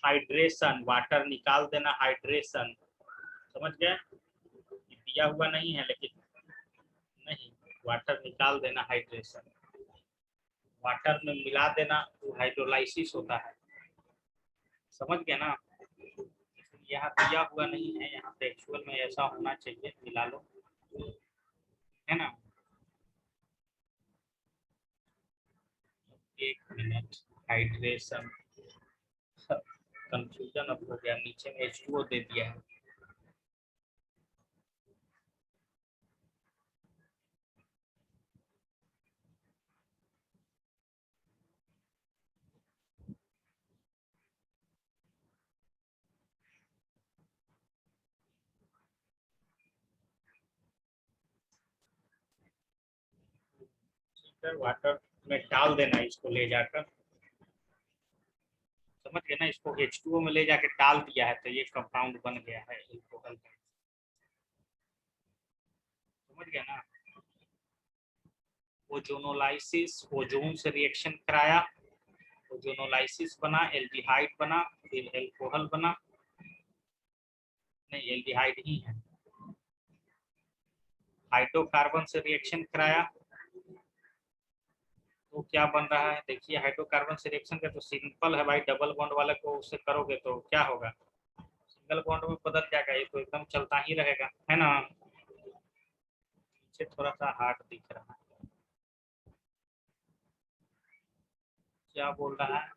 हाइड्रेशन, वाटर निकाल देना, हाइड्रेशन, समझ गए, दिया हुआ नहीं है लेकिन, नहीं, वाटर निकाल देना हाइड्रेशन, वाटर में मिला देना वो हाइड्रोलाइसिस होता है, समझ गए ना। यहाँ दिया हुआ नहीं है, यहाँ पे एक्चुअल में ऐसा होना चाहिए, मिला लो, है ना। एक मिनट, हाइड्रेशन, कंफ्यूजन अब हो गया, नीचे में H2O दे दिया है। ठीक है, वाटर में डाल देना इसको ले जाकर, समझ गए ना, इसको H2O में ले जाके डाल दिया है तो ये कंपाउंड बन गया है एल्कोहल, समझ गया ना। ओजोनोलाइसिस, ओजोन से रिएक्शन कराया, ओजोनोलाइसिस बना, एल्डिहाइड बना, फिर एल्कोहल बना, नहीं एल्डिहाइड ही है। हाइड्रोकार्बन से रिएक्शन कराया तो क्या बन रहा है, देखिए हाइड्रोकार्बन से रिएक्शन का तो सिंपल है भाई, डबल बॉन्ड वाले को उससे करोगे तो क्या होगा, सिंगल बॉन्ड में बदल जाएगा, ये तो एकदम चलता ही रहेगा, है ना। पीछे थोड़ा सा हार्ड दिख रहा है, क्या बोल रहा है,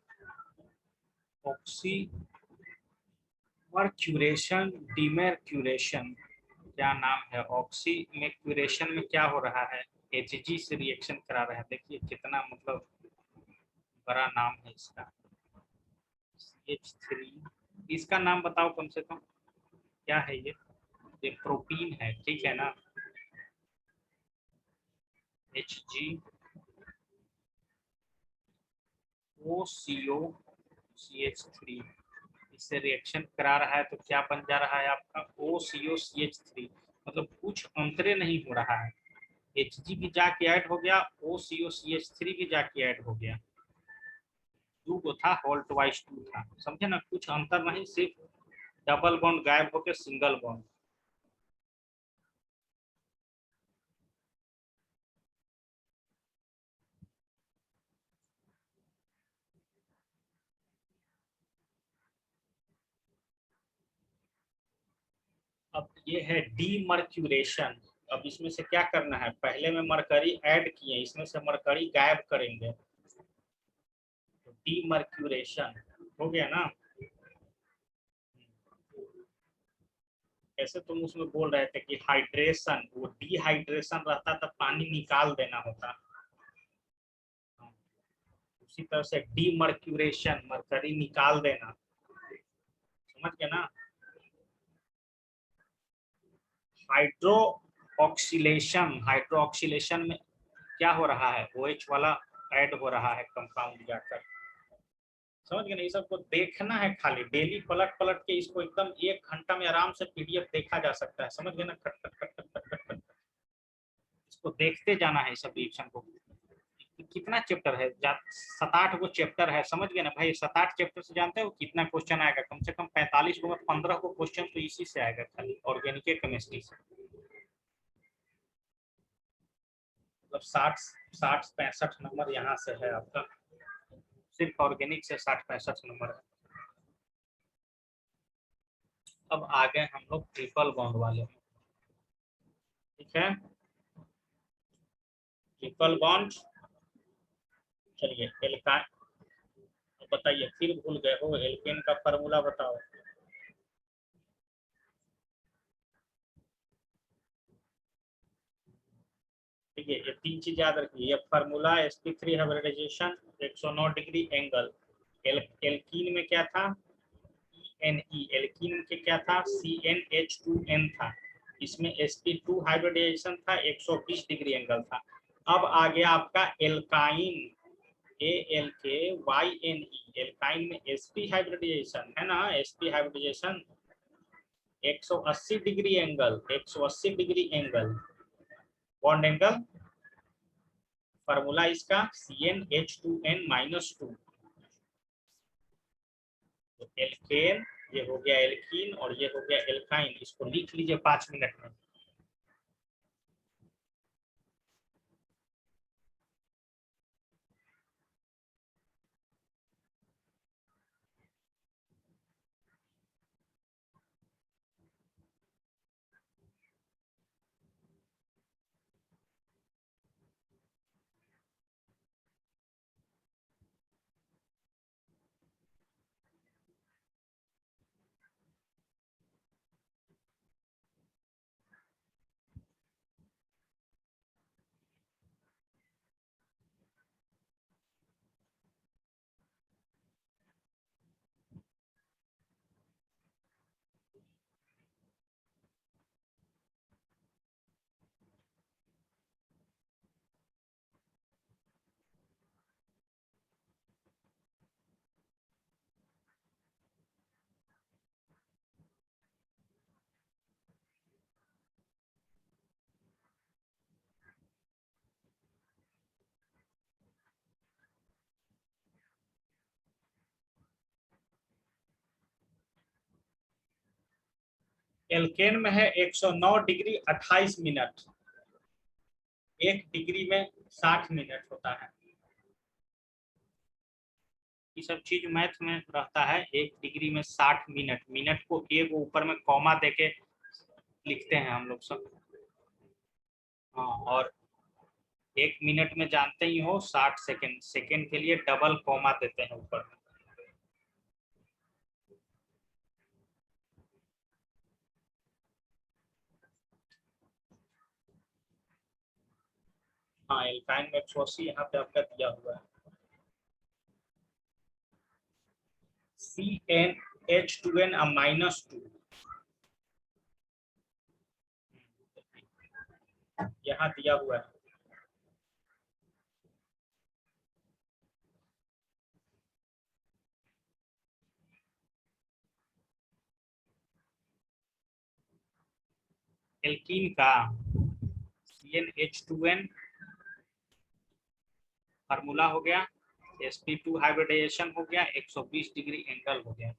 ऑक्सी मर्क्यूरेशन, डीमर्क्यूरेशन, क्या नाम है, ऑक्सी में क्यूरेशन में क्या हो रहा है, Hg से रिएक्शन करा रहा है, देखिए कितना मतलब बड़ा नाम है इसका, CH3, इसका नाम बताओ कम से कम, क्या है ये प्रोटीन है, ठीक है ना, HgOCO CH3, इससे रिएक्शन करा रहा है तो क्या बन जा रहा है आपका OCO CH3, मतलब कुछ अंतरे नहीं हो रहा है, Hg भी जाके ऐड हो गया, OCO CH3 भी जाके ऐड हो गया, टू को था होल्ट वाइज टू था, समझे ना, कुछ अंतर नहीं, सिर्फ डबल बॉन्ड गायब होकर सिंगल बॉन्ड। अब ये है डीमर्क्यूरेशन, अब इसमें से क्या करना है, पहले में मरकरी ऐड किए, इसमें से मरकरी गायब करेंगे, तो डीमर्क्यूरेशन हो गया ना। ऐसे तुम उसमें बोल रहे थे कि हाइड्रेशन, वो डिहाइड्रेशन रहता तब पानी निकाल देना होता, उसी तरह से डीमर्क्यूरेशन, मरकरी निकाल देना, समझ गए ना। हाइड्रो ऑक्सीलेशन, हाइड्रो ऑक्सीलेशन में क्या हो रहा है, OH वाला ऐड हो रहा है कंपाउंड जाकर, समझ गए ना। ये सबको देखना है, खाली डेली पलट पलट के इसको एकदम 1 घंटा में आराम से PDF देखा जा सकता है, समझ गए ना। खट खट खट खट खट खट खट इसको देखते जाना है, सब रिएक्शन को। कितना चैप्टर है, 7-8 गो चैप्टर है, समझ गए ना भाई। 7-8 चैप्टर से जानते हो कितना क्वेश्चन आएगा, कम से कम 45 गो में 15 को क्वेश्चन तो इसी से आएगा, खाली ऑर्गेनिक केमिस्ट्री से। मतलब 60-65 नंबर यहाँ से है आपका, सिर्फ ऑर्गेनिक से 60-65 नंबर है। अब आ गए हम लोग ट्रिपल बॉन्ड वाले, ठीक है। ट्रिपल बॉन्ड, चलिए एल्काइन, बताइए फिर भूल गए हो, एल्केन का फार्मूला बताओ। ठीक है, ये 3 चीज याद रखिए, ये formula sp3 hybridization 109 degree angle, alkene में क्या था, एल्कीन के क्या था, CnH2n था, इसमें sp2 हाइब्रिडाइजेशन था, 120 डिग्री एंगल था। अब आ गया आपका एल्काइन, ALKYNE, एल्काइन में sp हाइब्रिडाइजेशन है ना, sp hybridization 180 degree angle, 180 degree angle bond angle, formula इसका CnH2n-2। तो एल्केन, ये हो गया एल्कीन और ये हो गया एल्काइन, इसको लिख लीजिए 5 मिनट में। एल्केन में है 109 डिग्री 28 मिनट, 1 डिग्री में 60 मिनट होता है। ये सब चीज मैथ में रहता है, 1 डिग्री में 60 मिनट, मिनट को एक ऊपर में कॉमा देके लिखते हैं हम लोग सब। हाँ, और 1 मिनट में जानते ही हो 60 सेकेंड, सेकेंड के लिए डबल कॉमा देते हैं ऊपर में। हाँ, एल्काइन में 180 यहाँ पे आपका दिया हुआ है। CnH2n-2 यहाँ दिया हुआ है। एल्कीन का CnH2n फार्मूला हो गया, sp2 हाइब्रिडाइजेशन हो गया, 120 डिग्री एंगल हो गया।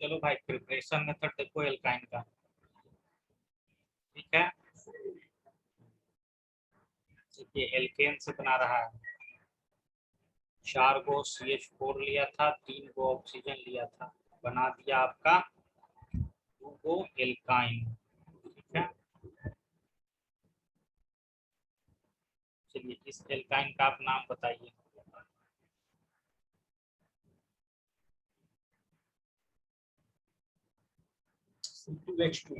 चलो भाई, प्रिपरेशन मेथड देखो एल्काइन का, ठीक है। देखिए एल्केन से बना रहा है, 4 गो CH4 लिया था, 3 गो ऑक्सीजन लिया था, बना दिया आपका 2 गो एल्काइन, ठीक है। चलिए इस एल्काइन का आप नाम बताइए। C2H2।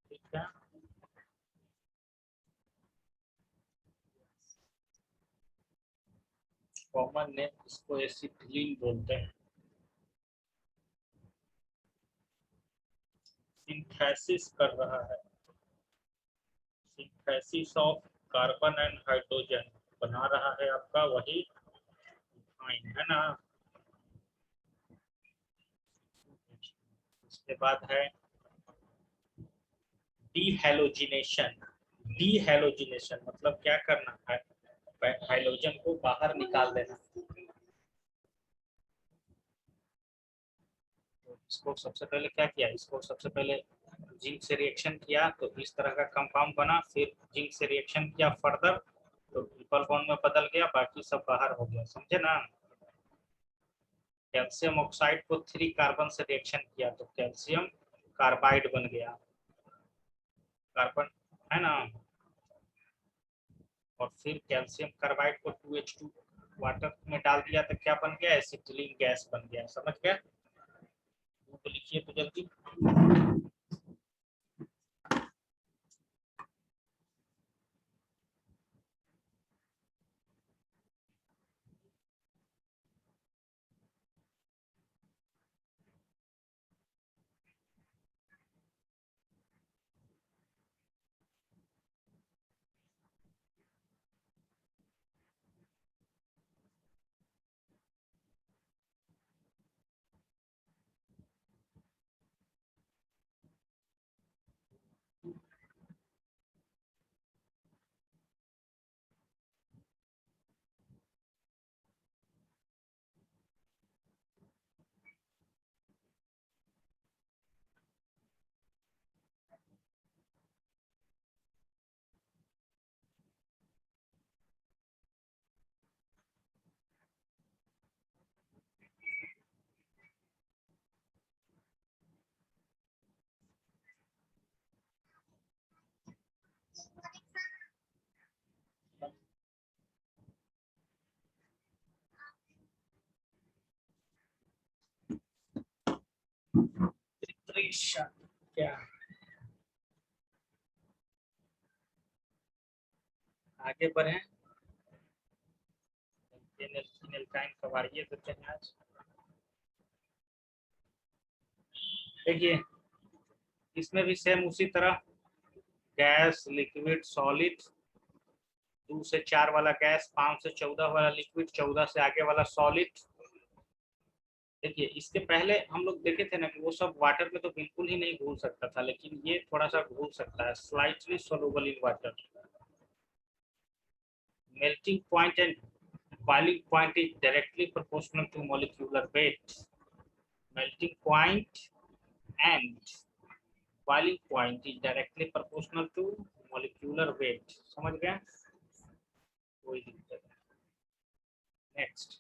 ठीक है, कॉमन नेम इसको एसिटिलीन बोलते हैं। सिंथेसिस कर रहा है, synthesis of carbon and hydrogen बना रहा है आपका वही इथाइन, है ना। इसके बाद है डीहैलोजिनेशन। डीहैलोजिनेशन मतलब क्या करना है, हाइड्रोजन को बाहर निकाल देना। तो इसको सबसे पहले क्या किया, इसको सबसे पहले जिंक से रिएक्शन किया तो इस तरह का कंपाउंड बना, फिर जिंक से रिएक्शन किया फर्दर तो ट्रिपल बॉन्ड में बदल गया, बाकी सब बाहर हो गया, समझे ना। कैल्शियम ऑक्साइड को 3 कार्बन से रिएक्शन किया तो कैल्शियम कार्बाइड बन गया, कार्बन, है ना। और फिर कैल्शियम कार्बाइड को 2H2 वाटर में डाल दिया तो क्या बन गया, एसिटिलीन गैस बन गया, समझ गया। तो लिखिए तो जल्दी। क्या आगे बढ़े, एल्काइन कवारिये देते हैं आज। देखिए इसमें भी सेम उसी तरह, गैस लिक्विड सॉलिड, 2 से 4 वाला गैस, 5 से 14 वाला लिक्विड, 14 से आगे वाला सॉलिड। देखिए इसके पहले हम लोग देखे थे ना कि वो सब वाटर में तो बिल्कुल ही नहीं घुल सकता था, लेकिन ये थोड़ा सा घुल सकता है, slightly soluble in water. Melting point and boiling point is directly proportional to molecular weight. Melting point and boiling point is directly proportional to molecular weight. समझ गए, कोई दिक्कत नहीं। नेक्स्ट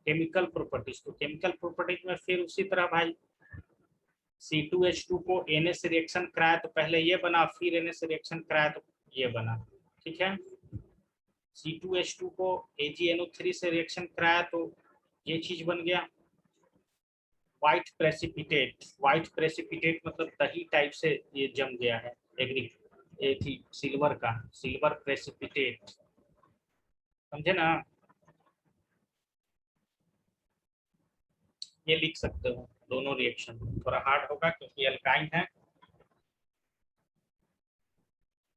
केमिकल प्रॉपर्टीज, तो केमिकल प्रॉपर्टीज में फिर उसी तरह भाई, C2H2 को Na से रिएक्शन कराया तो पहले ये बना, फिर Na से रिएक्शन कराया तो ये बना, ठीक है। C2H2 को AgNO3 से रिएक्शन कराया तो ये चीज बन गया, व्हाइट प्रेसिपिटेट। व्हाइट प्रेसिपिटेट मतलब दही टाइप से ये जम गया है, एग्री, ये थी सिल्वर का, सिल्वर प्रेसिपिटेट, समझे ना। ये लिख सकते हो दोनों रिएक्शन, थोड़ा हार्ड होगा क्योंकि अल्काइन है।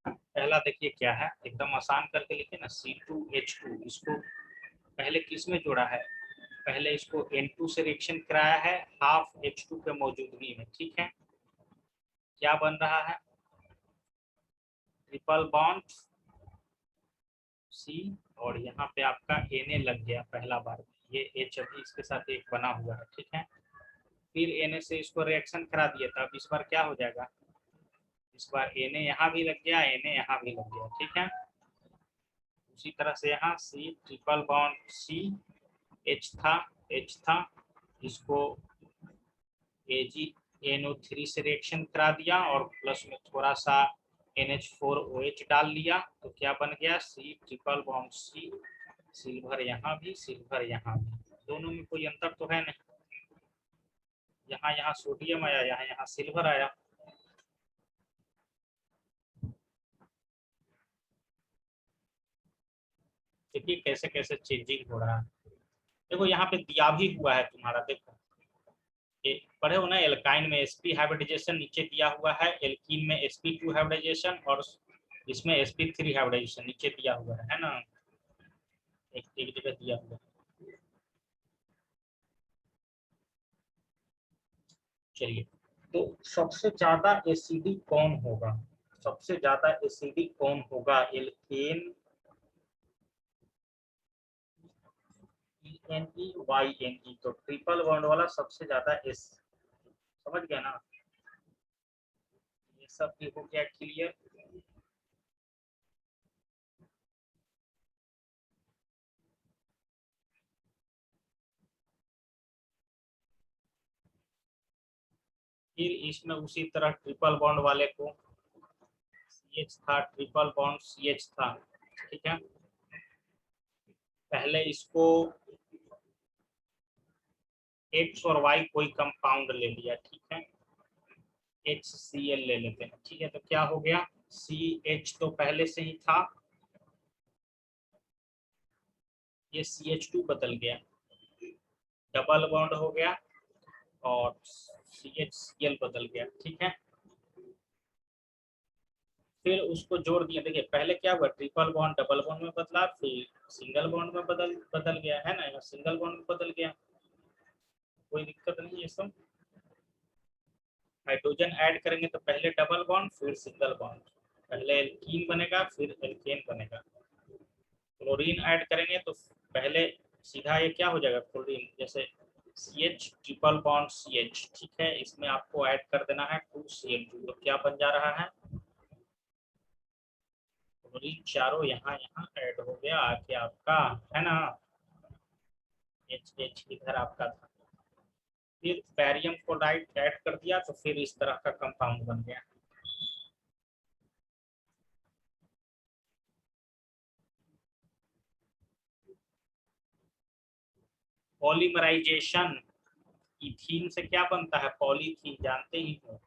पहला देखिए क्या है, एकदम आसान करके लिखे ना, C2H2, इसको पहले किस में जोड़ा है, पहले इसको N2 से रिएक्शन कराया है हाफ H2 के मौजूदगी में, ठीक है। क्या बन रहा है, ट्रिपल बॉन्ड C, और यहाँ पे आपका Na लग गया पहला बार, ये H अभी इसके साथ एक बना हुआ है, ठीक है। फिर Na से इसको रिएक्शन करा दिया था, अब इस बार क्या हो जाएगा, इस बार Na यहाँ भी लग गया, Na यहाँ भी लग गया, ठीक है। उसी तरह से यहाँ C triple bond C, H था, इसको AgNO3 से रिएक्शन करा दिया और प्लस में थोड़ा सा NH4OH डाल लिया, तो क्या बन गया, C triple bond C, silver यहाँ भी, सिल्वर यहाँ भी, दोनों में कोई अंतर तो है नहीं, यहाँ यहाँ सोडियम आया, यहाँ यहाँ सिल्वर आया। देखिए कैसे कैसे चेंजिंग हो रहा है। देखो यहाँ पे दिया भी हुआ है तुम्हारा, देखो ये पढ़े हो ना, एल्काइन में sp हाइब्रिडाइजेशन नीचे दिया हुआ है, एल्कीन में sp2 हाइब्रिडाइजेशन और इसमें sp3 हाइब्रिडाइजेशन नीचे दिया हुआ है ना, एक जगह दिया हुआ है। चलिए, तो सबसे ज्यादा एसिडिक कौन होगा, सबसे ज्यादा एसिडिक कौन होगा, एल्केन ENE तो ट्रिपल बॉन्ड वाला सबसे ज्यादा एस, समझ गया ना, ये सब भी हो गया क्लियर। फिर इसमें उसी तरह ट्रिपल बॉन्ड वाले को CH था, ट्रिपल बॉन्ड CH था, ठीक है। पहले इसको X और Y कोई कंपाउंड ले लिया, ठीक है, HCl ले लेते हैं, ठीक है। तो क्या हो गया, CH तो पहले से ही था, ये CH2 बदल गया, डबल बॉन्ड हो गया और CHCl बदल गया, ठीक है। फिर उसको जोड़ दिया, देखिए पहले क्या हुआ, ट्रिपल बॉन्ड डबल बॉन्ड में बदला, फिर सिंगल बॉन्ड में बदल बदल गया है ना, यहाँ सिंगल बॉन्ड में बदल गया, कोई दिक्कत नहीं है सब। हाइड्रोजन ऐड करेंगे तो पहले डबल बॉन्ड फिर सिंगल बॉन्ड, पहले एल्कीन बनेगा फिर एल्केन बनेगा। क्लोरीन ऐड करेंगे तो पहले सीधा ये क्या हो जाएगा, क्लोरीन, जैसे CH ट्रिपल बॉन्ड CH, ठीक है, इसमें आपको ऐड कर देना है 2Cl2, तो क्या बन जा रहा है, क्लोरीन चारों यहाँ यहाँ ऐड हो गया आके आपका, है ना, H इधर आपका था। फिर बैरियम क्लोराइड ऐड कर दिया तो फिर इस तरह का कंपाउंड बन गया। पॉलीमराइजेशन, इथीन से क्या बनता है, पॉलीथीन, जानते ही हो।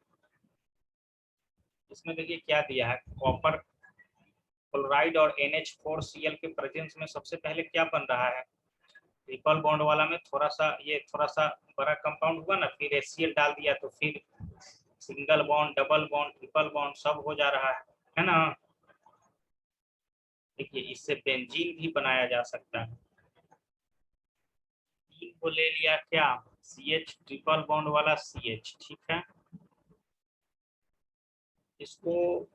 इसमें देखिए क्या दिया है, कॉपर क्लोराइड और NH4Cl के प्रेजेंस में सबसे पहले क्या बन रहा है, ट्रिपल बॉन्ड वाला में थोड़ा सा ये थोड़ा सा बड़ा कंपाउंड हुआ ना, फिर HCl डाल दिया तो फिर single bond double bond triple bond सब हो जा रहा है ना। देखिए इससे बेंजीन भी बनाया जा सकता है, तीन को ले लिया क्या, CH ट्रिपल बॉन्ड वाला CH, ठीक है। इसको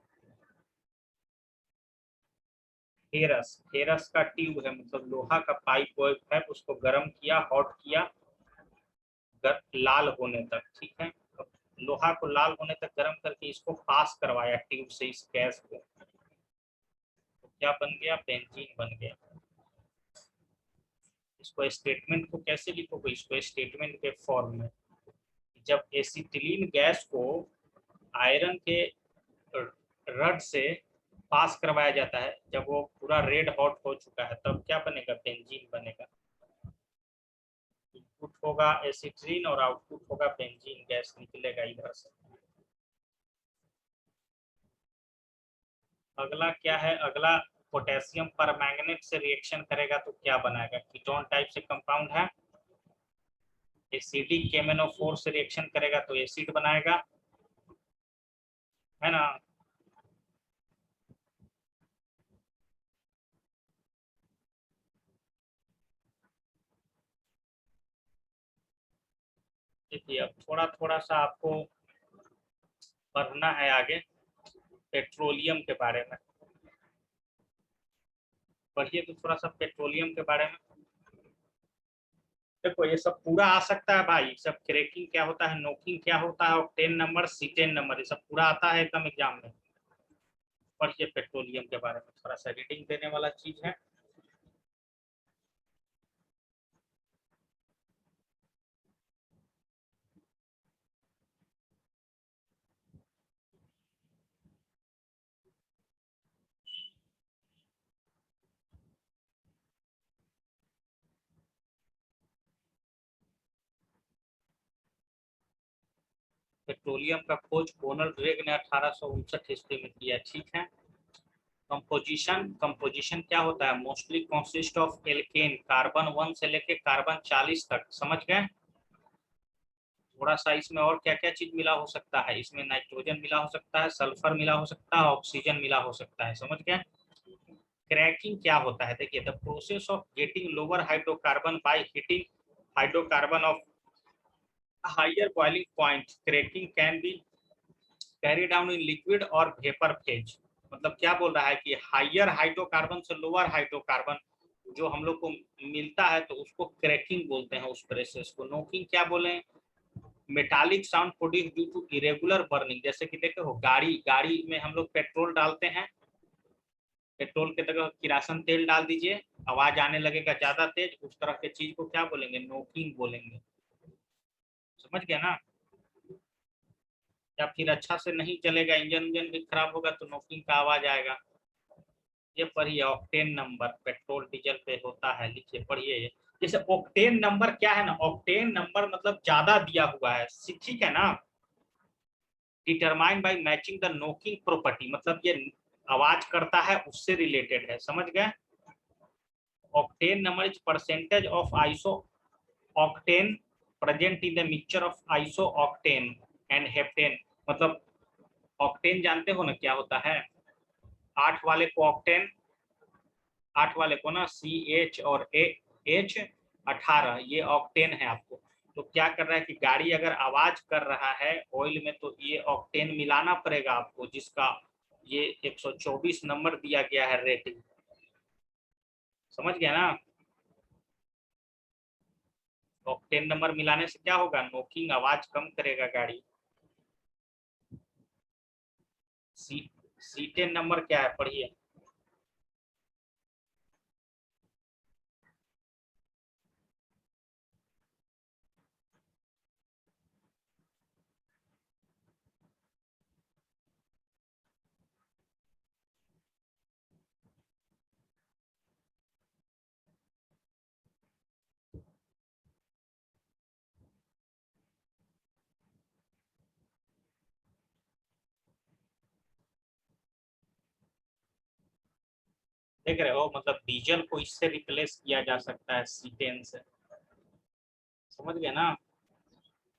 फेरस, फेरस का ट्यूब है, मतलब लोहा का पाइप है, उसको गर्म किया, हॉट किया, लाल होने तक, ठीक है। लोहा को लाल होने तक गर्म करके इसको पास करवाया ट्यूब से इस गैस को, तो क्या बन गया, बेंजीन बन गया। इसको स्टेटमेंट को कैसे लिखोगे, इसको स्टेटमेंट के फॉर्म में, जब एसिटिलीन गैस को आयरन के रड से पास करवाया जाता है, जब वो पूरा रेड हॉट हो चुका है, तब क्या बनेगा, बेंजीन बनेगा। इनपुट होगा एसिटिलीन और आउटपुट होगा बेंजीन, गैस निकलेगा इधर से। अगला क्या है, अगला पोटेशियम परमैंगनेट से रिएक्शन करेगा तो क्या बनाएगा, कीटोन टाइप से कंपाउंड है, एसिडिक KMnO4 से रिएक्शन करेगा तो एसिड बनाएगा, है ना। देखिए अब थोड़ा थोड़ा सा आपको पढ़ना है आगे पेट्रोलियम के बारे में। पढ़िए तो थोड़ा सा पेट्रोलियम के बारे में। देखो ये सब पूरा आ सकता है भाई, सब क्रैकिंग क्या होता है, नोकिंग क्या होता है, ऑक्टेन नंबर, सीटेन नंबर, ये सब पूरा आता है एकदम एग्जाम में। पढ़िए पेट्रोलियम के बारे में, थोड़ा सा रीडिंग देने वाला चीज है। पेट्रोलियम का खोज रोनाल्ड रेग ने 1859 ईस्वी में किया। ठीक है। कंपोजिशन, कंपोजिशन क्या होता है, mostly consist of alkene, carbon 1 से लेके कार्बन 40 तक। समझ गए। थोड़ा सा इसमें और क्या क्या चीज मिला हो सकता है, इसमें नाइट्रोजन मिला हो सकता है, सल्फर मिला हो सकता है, ऑक्सीजन मिला हो सकता है। समझ गए। क्रैकिंग क्या होता है, देखिए the process of getting lower hydrocarbon by heating hydrocarbon of higher boiling point. Cracking can be carry down in liquid और वेपर फेज। मतलब क्या बोल रहा है कि हायर हाइड्रोकार्बन से लोअर हाइड्रोकार्बन जो हम लोग को मिलता है तो उसको क्रैकिंग बोलते हैं उस प्रोसेस को। नोकिंग क्या बोले, metallic sound produce due to irregular burning. जैसे कि देखे हो गाड़ी, गाड़ी में हम लोग पेट्रोल डालते हैं, पेट्रोल के जगह किरासन तेल डाल दीजिए, आवाज आने लगेगा ज्यादा तेज, उस तरह के चीज को क्या बोलेंगे, नोकिंग बोलेंगे। समझ गया ना। या फिर अच्छा से नहीं चलेगा, इंजन इंजन भी खराब होगा तो नोकिंग का आवाज आएगा। ये पढ़िए ऑक्टेन नंबर, पेट्रोल डीजल पे होता है, लिखिए पढ़िए ये। जैसे ऑक्टेन नंबर क्या है ना, ऑक्टेन नंबर मतलब ज्यादा दिया हुआ है, ठीक है ना। Determine by matching the knocking property, मतलब ये आवाज करता है उससे रिलेटेड है। समझ गए। Octane number is percentage of iso octane present in the mixture of iso octane and heptane. मतलब ऑक्टेन जानते हो ना क्या होता है, 8 वाले को ऑक्टेन, 8 वाले को ना CH और H18, ये ऑक्टेन है आपको। तो क्या कर रहा है कि गाड़ी अगर आवाज कर रहा है ऑयल में तो ये ऑक्टेन मिलाना पड़ेगा आपको, जिसका ये 124 नंबर दिया गया है रेटिंग। समझ गया ना। ऑक्टेन नंबर मिलाने से क्या होगा, नोकिंग आवाज कम करेगा गाड़ी। सी सीटेन नंबर क्या है, पढ़िए। देख रहे हो, मतलब डीजल को इससे रिप्लेस किया जा सकता है सीटेन से। समझ गए ना।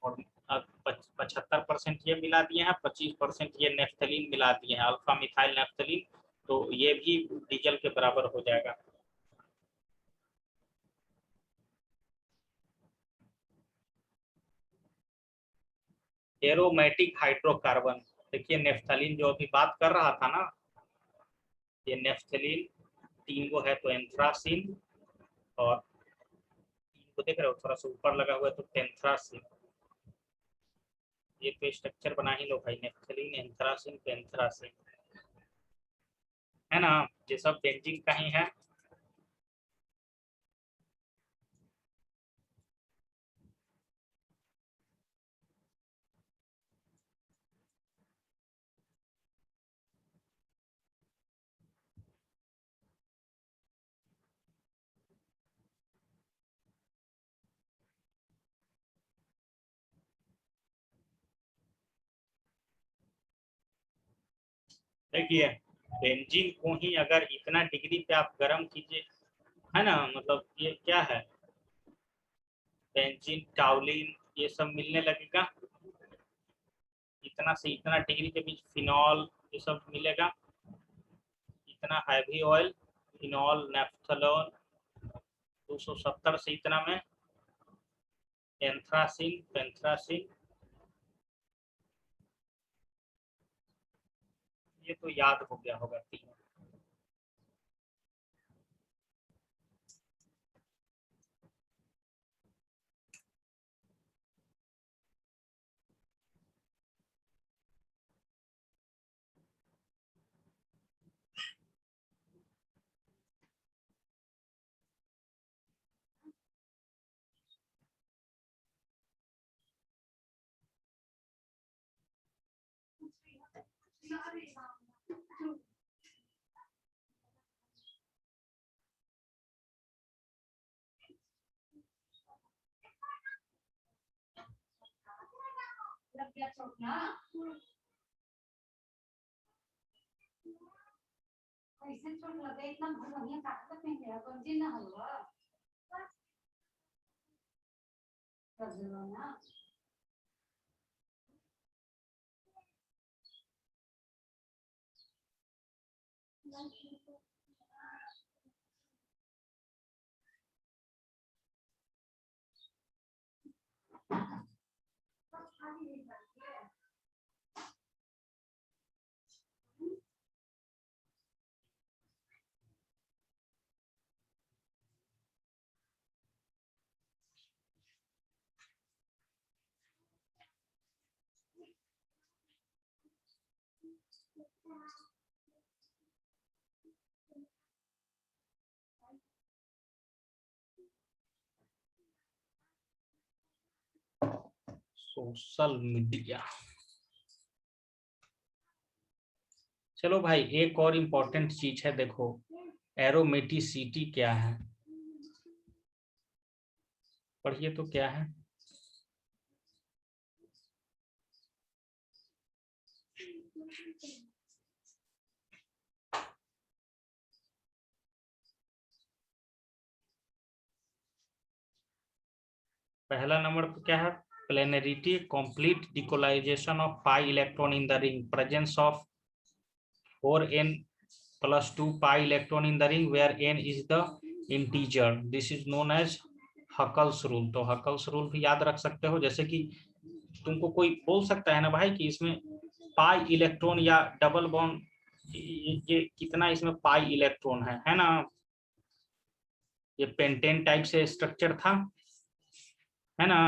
और 75% ये मिला दिए हैं, 25% ये नेफ्थलीन मिला दिए हैं, अल्फा मिथाइल नेफ्थलीन। तो ये भी डीजल के बराबर हो जाएगा। एरोमेटिक हाइड्रोकार्बन, देखिए नेफ्थलीन जो अभी बात कर रहा था ना, ये नेफ्थलीन 3 गो है तो एंथ्रासिन, और 3 को देख रहे हो थोड़ा सा ऊपर लगा हुआ है तो टेंथ्रासिन। ये तो स्ट्रक्चर बना ही लो भाई, नेफ्थलीन एंथ्रासिन पेंथ्रासिन, है ना। ये सब बेंजीन का ही है। देखिए बेंजीन को ही अगर इतना डिग्री पे आप गर्म कीजिए, है ना, मतलब ये क्या है, बेंजीन टाउलिन ये सब मिलने लगेगा। इतना से इतना डिग्री के बीच फिनॉल ये सब मिलेगा। इतना हैवी ऑयल, फिनॉल नेफ्थलोन 270 से इतना में एंथ्रासिन, पेंथ्रासिन, ये तो याद हो गया होगा तीनों। Social media. चलो भाई, एक और इम्पोर्टेंट चीज है, देखो एरोमेटिसिटी क्या है, पढ़िए तो क्या है। पहला नंबर पे क्या है, planarity, complete delocalisation of pi electron in the ring, presence of 4n+2 pi electron in the ring where n is the integer. This is known as Huckel's rule. तो हकल्स रूल भी याद रख सकते हो, जैसे कि तुमको कोई बोल सकता है ना भाई कि इसमें पाई इलेक्ट्रॉन या डबल बॉन्ड, ये कितना इसमें पाई इलेक्ट्रॉन है ना। ये पेंटेन टाइप से स्ट्रक्चर था, है ना,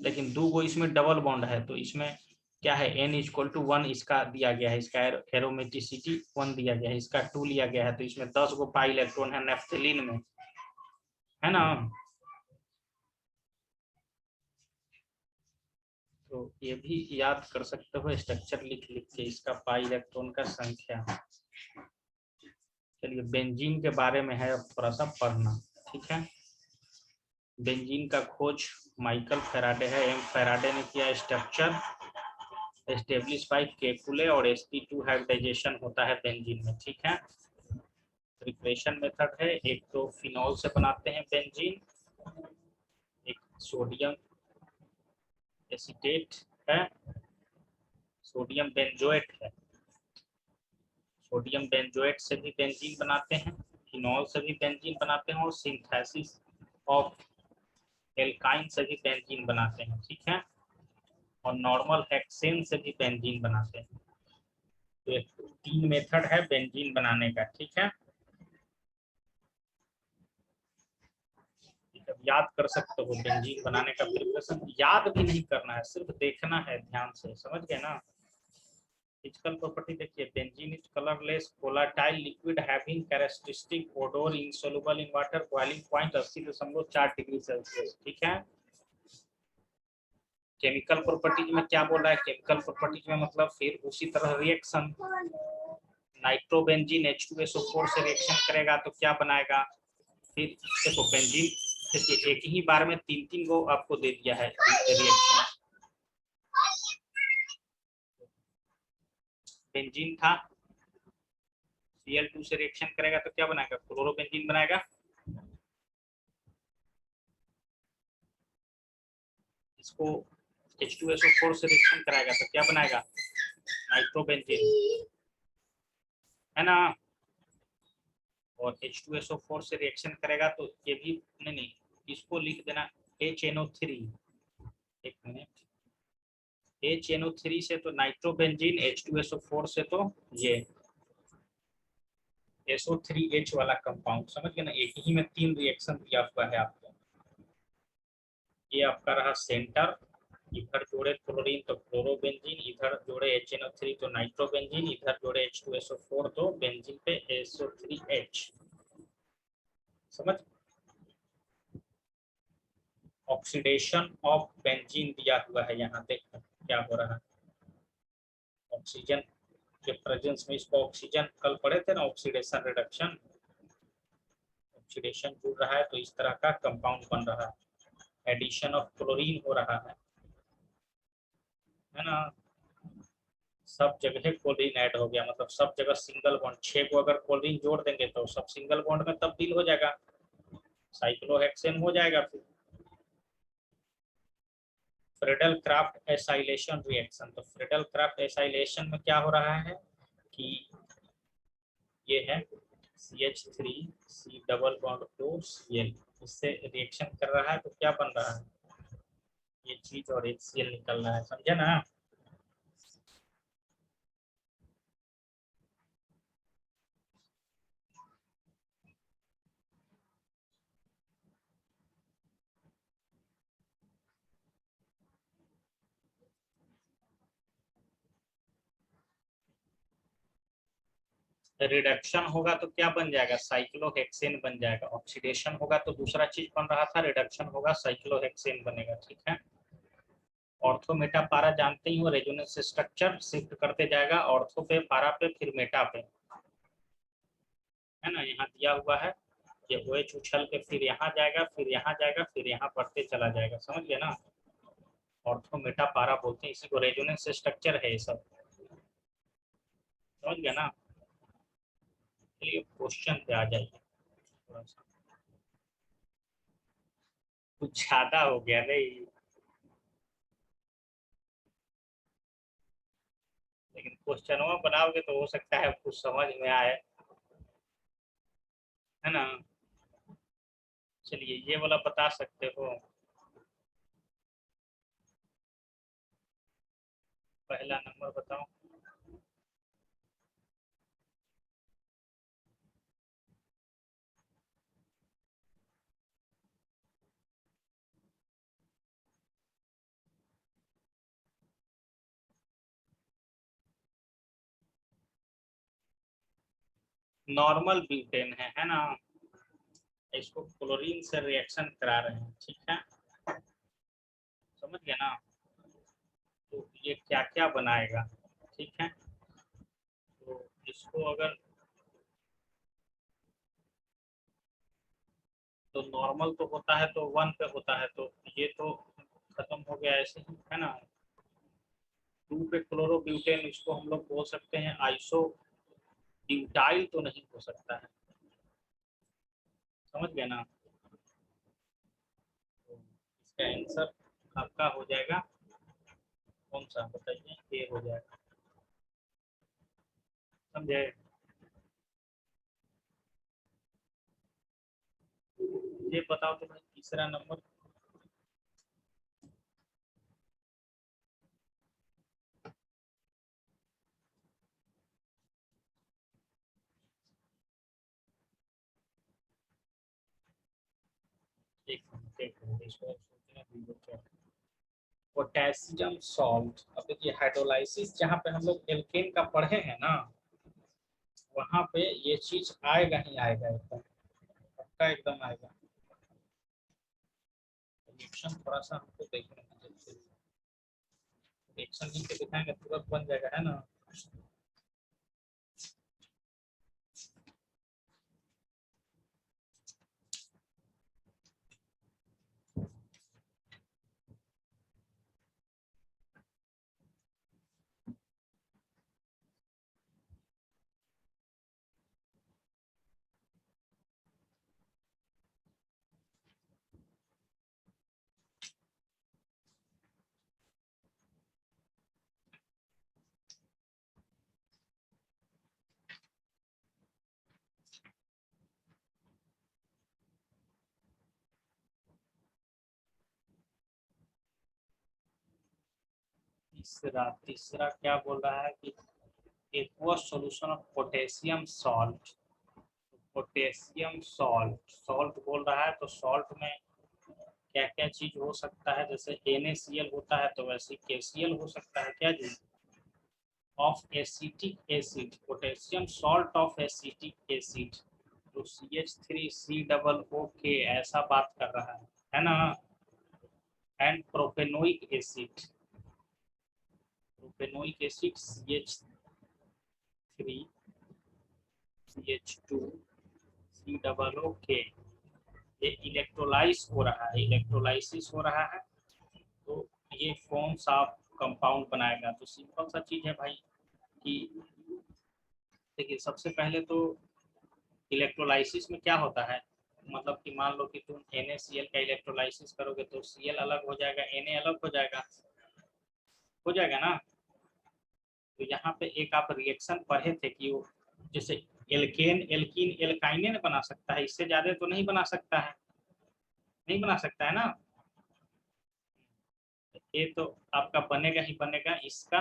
लेकिन दो गो इसमें डबल बॉन्ड है, तो इसमें क्या है, n=1 इसका दिया गया है, इसका एरोमेटिसिटी 1 दिया गया है, इसका 2 लिया गया है, तो इसमें 10 गो पाई इलेक्ट्रॉन है नेफ्थलीन में, है ना। तो ये भी याद कर सकते हो स्ट्रक्चर लिख लिख के, इसका पाई इलेक्ट्रॉन का संख्या। चलिए बेंजीन के बारे में है अब थोड़ा सा पढ़ना, ठीक है। बेंजीन का खोज माइकल फेराडे है, एम फेराडे ने किया। स्ट्रक्चर एस्टेब्लिश बाय केकुले और sp2 हाइब्रिडाइजेशन होता है बेंजीन में, ठीक है। प्रिपरेशन मेथड है, एक तो फिनॉल से बनाते हैं बेंजीन, एक सोडियम एसीटेट है, सोडियम बेंजोएट है, सोडियम बेंजोएट से भी बेंजीन बनाते हैं, फिनॉल से भी बेंजीन बनाते हैं, और सिंथेसिस ऑफ एल्काइन से भी बेंजीन बनाते हैं, ठीक है, और नॉर्मल हेक्सेन से भी बेंजीन बनाते हैं। तो 3 मेथड है बेंजीन बनाने का, ठीक है। याद कर सकते हो बेंजीन बनाने का प्रिपरेशन, याद भी नहीं करना है, सिर्फ देखना है ध्यान से, समझ गए ना। फिजिकल प्रॉपर्टी देखिए, benzene is colourless volatile liquid having characteristic odour insoluble in water, boiling point 80.4 degree Celsius, ठीक है। केमिकल प्रॉपर्टीज में क्या बोल रहा है, केमिकल प्रॉपर्टीज में मतलब फिर उसी तरह रिएक्शन, नाइट्रोबेंजीन H2SO4 से रिएक्शन करेगा तो क्या बनाएगा, फिर देखो बेंजीन, देखिए एक ही बार में 3-3 गो आपको दे दिया है रिएक्शन। बेंजीन था, Cl2 से रिएक्शन करेगा तो क्या बनाएगा, क्लोरोबेंजीन बनाएगा। इसको H2SO4 से रिएक्शन कराएगा तो क्या बनाएगा, नाइट्रोबेंजीन, है ना। और H2SO4 से रिएक्शन करेगा तो ये भी नहीं, इसको लिख देना HNO3, एक मिनट, HNO3 से तो नाइट्रोबेंजीन, H2SO4 से तो ये SO3H वाला कंपाउंड, समझ गए ना, एक ही में 3 रिएक्शन दिया हुआ है आपको। ये आपका रहा सेंटर, इधर जोड़े क्लोरीन तो क्लोरोबेंजीन, इधर जोड़े HNO3 तो नाइट्रोबेंजीन, इधर जोड़े H2SO4 तो बेंजीन पे SO3H। समझ, ऑक्सीडेशन ऑफ बेंजीन दिया हुआ है यहाँ, देखो क्या हो रहा है। ऑक्सीजन के प्रेजेंस में इसको ऑक्सीजन, कल पढ़े थे ना ऑक्सीडेशन रिडक्शन, ऑक्सीडेशन जुड़ रहा है तो इस तरह का कंपाउंड बन रहा है, एडिशन ऑफ क्लोरीन हो रहा है ना। सब जगह क्लोरीन ऐड हो गया, मतलब सब जगह सिंगल बॉन्ड, 6 को अगर क्लोरीन जोड़ देंगे तो सब सिंगल बॉन्ड में तब्दील हो जाएगा, साइक्लोहेक्सेन हो जाएगा। फिर फ्रेडल क्राफ्ट एसाइलेशन रिएक्शन, तो फ्रेडल क्राफ्ट एसाइलेशन में क्या हो रहा है कि ये है CH3C डबल बॉन्ड 4Cl, इससे रिएक्शन कर रहा है तो क्या बन रहा है, ये चीज और HCl निकल रहा है, समझे ना। रिडक्शन होगा तो क्या बन जाएगा, साइक्लोहेक्सेन बन जाएगा। ऑक्सीडेशन होगा तो दूसरा चीज बन रहा था, रिडक्शन होगा साइक्लोहेक्सेन बनेगा, ठीक है। ऑर्थो मेटा पारा जानते ही हो, रेजोनेंस स्ट्रक्चर शिफ्ट करते जाएगा ऑर्थो पे, पारा पे, फिर मेटा पे, है ना। यहाँ दिया हुआ है ये OH उछल के फिर यहाँ जाएगा, फिर यहाँ जाएगा, फिर यहाँ बढ़ते चला जाएगा, समझ गए ना। ऑर्थो मेटा पारा बोलते हैं इसी को, रेजोनेंस स्ट्रक्चर है ये सब, समझ गया ना। चलिए क्वेश्चन पे आ जाइए, थोड़ा सा कुछ ज्यादा हो गया नहीं, लेकिन क्वेश्चन बनाओगे तो हो सकता है कुछ समझ में आए, है ना। चलिए ये वाला बता सकते हो, पहला नंबर बताओ। नॉर्मल ब्यूटेन है ना, इसको क्लोरीन से रिएक्शन करा रहे हैं, ठीक है, समझ गए ना। तो ये क्या क्या बनाएगा, ठीक है। तो इसको अगर, तो नॉर्मल तो होता है तो 1 पे होता है, तो ये तो खत्म हो गया ऐसे ही, है ना। 2 पे क्लोरोब्यूटेन, इसको हम लोग बोल सकते हैं आइसो ब्यूटाइल, तो नहीं हो सकता है, समझ गए ना। तो इसका आंसर आपका हो जाएगा कौन सा बताइए, ए हो जाएगा, समझे। ये बताओ तो भाई तीसरा नंबर, एक मिनट, इसको सोचने दीजिए। पोटेशियम सॉल्ट, अब देखिए हाइड्रोलाइसिस जहाँ पे हम लोग एल्केन का पढ़े हैं ना, वहाँ पे ये चीज आएगा ही आएगा, एकदम पक्का एकदम आएगा। रिएक्शन थोड़ा सा हमको देखने दीजिए, रिएक्शन लिख के दिखाएंगे तुरंत बन जाएगा, है ना। तीसरा तीसरा क्या बोल रहा है कि aqueous solution of potassium salt. Potassium salt salt बोल रहा है, तो सॉल्ट में क्या क्या चीज हो सकता है? जैसे NaCl होता है तो वैसे KCl हो सकता है क्या जी? Of acetic acid, potassium salt of acetic acid, तो CH3COO ऐसा बात कर रहा है ना? And propanoic acid, propanoic acid CH3CH2COO, ये इलेक्ट्रोलाइज हो रहा है, इलेक्ट्रोलाइसिस हो रहा है, तो ये कौन सा कंपाउंड बनाएगा? तो सिंपल सा चीज है भाई कि देखिए, सबसे पहले तो इलेक्ट्रोलाइसिस में क्या होता है, मतलब कि मान लो कि तुम NaCl का इलेक्ट्रोलाइसिस करोगे तो Cl अलग हो जाएगा, Na अलग हो जाएगा ना? तो यहाँ पे एक आप रिएक्शन पढ़े थे कि वो जैसे एल्केन एल्कीन एल्काइनेन बना सकता है, इससे ज्यादा तो नहीं बना सकता है, नहीं बना सकता है ना? ये तो आपका बनेगा ही बनेगा, इसका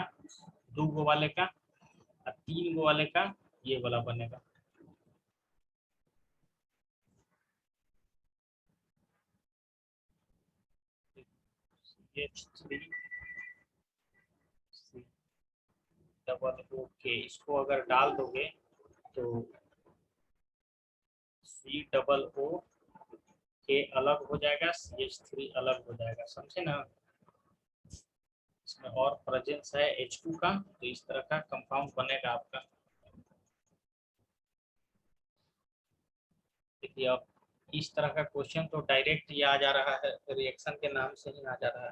2 गो वाले का और 3 गो वाले का ये वाला बनेगा। CH3COO, इसको अगर डाल दोगे तो COO अलग हो जाएगा, CH3 अलग हो जाएगा, समझे ना? इसमें और प्रेजेंस है H2 का, तो इस तरह का कंपाउंड बनेगा आपका। देखिए अब इस तरह का क्वेश्चन तो डायरेक्ट ये आ जा रहा है, रिएक्शन के नाम से ही आ जा रहा है।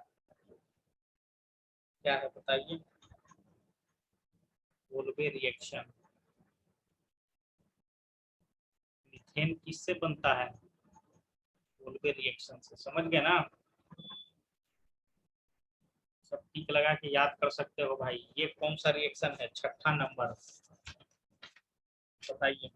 क्या है बताइए? वोल्वे रिएक्शन। मीथेन किससे बनता है? वोल्वे रिएक्शन से, समझ गए ना? सब टिक लगा के याद कर सकते हो भाई। ये कौन सा रिएक्शन है? 6ठा नंबर, बताइए।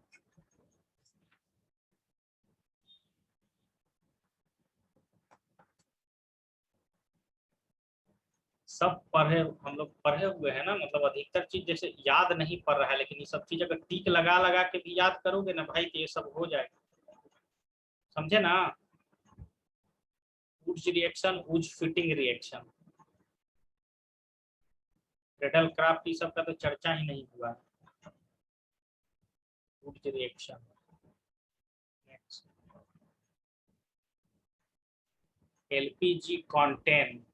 सब पढ़े, हम लोग पढ़े हुए हैं ना, मतलब अधिकतर चीज जैसे याद नहीं पड़ रहा है, लेकिन ये सब चीज अगर टिक लगा लगा के भी याद करोगे ना भाई तो ये सब हो जाएगा, समझे ना? Wurtz reaction, Wurtz Fittig reaction, Friedel Crafts, ये सब का तो चर्चा ही नहीं हुआ। Wurtz reaction. Next, LPG contain,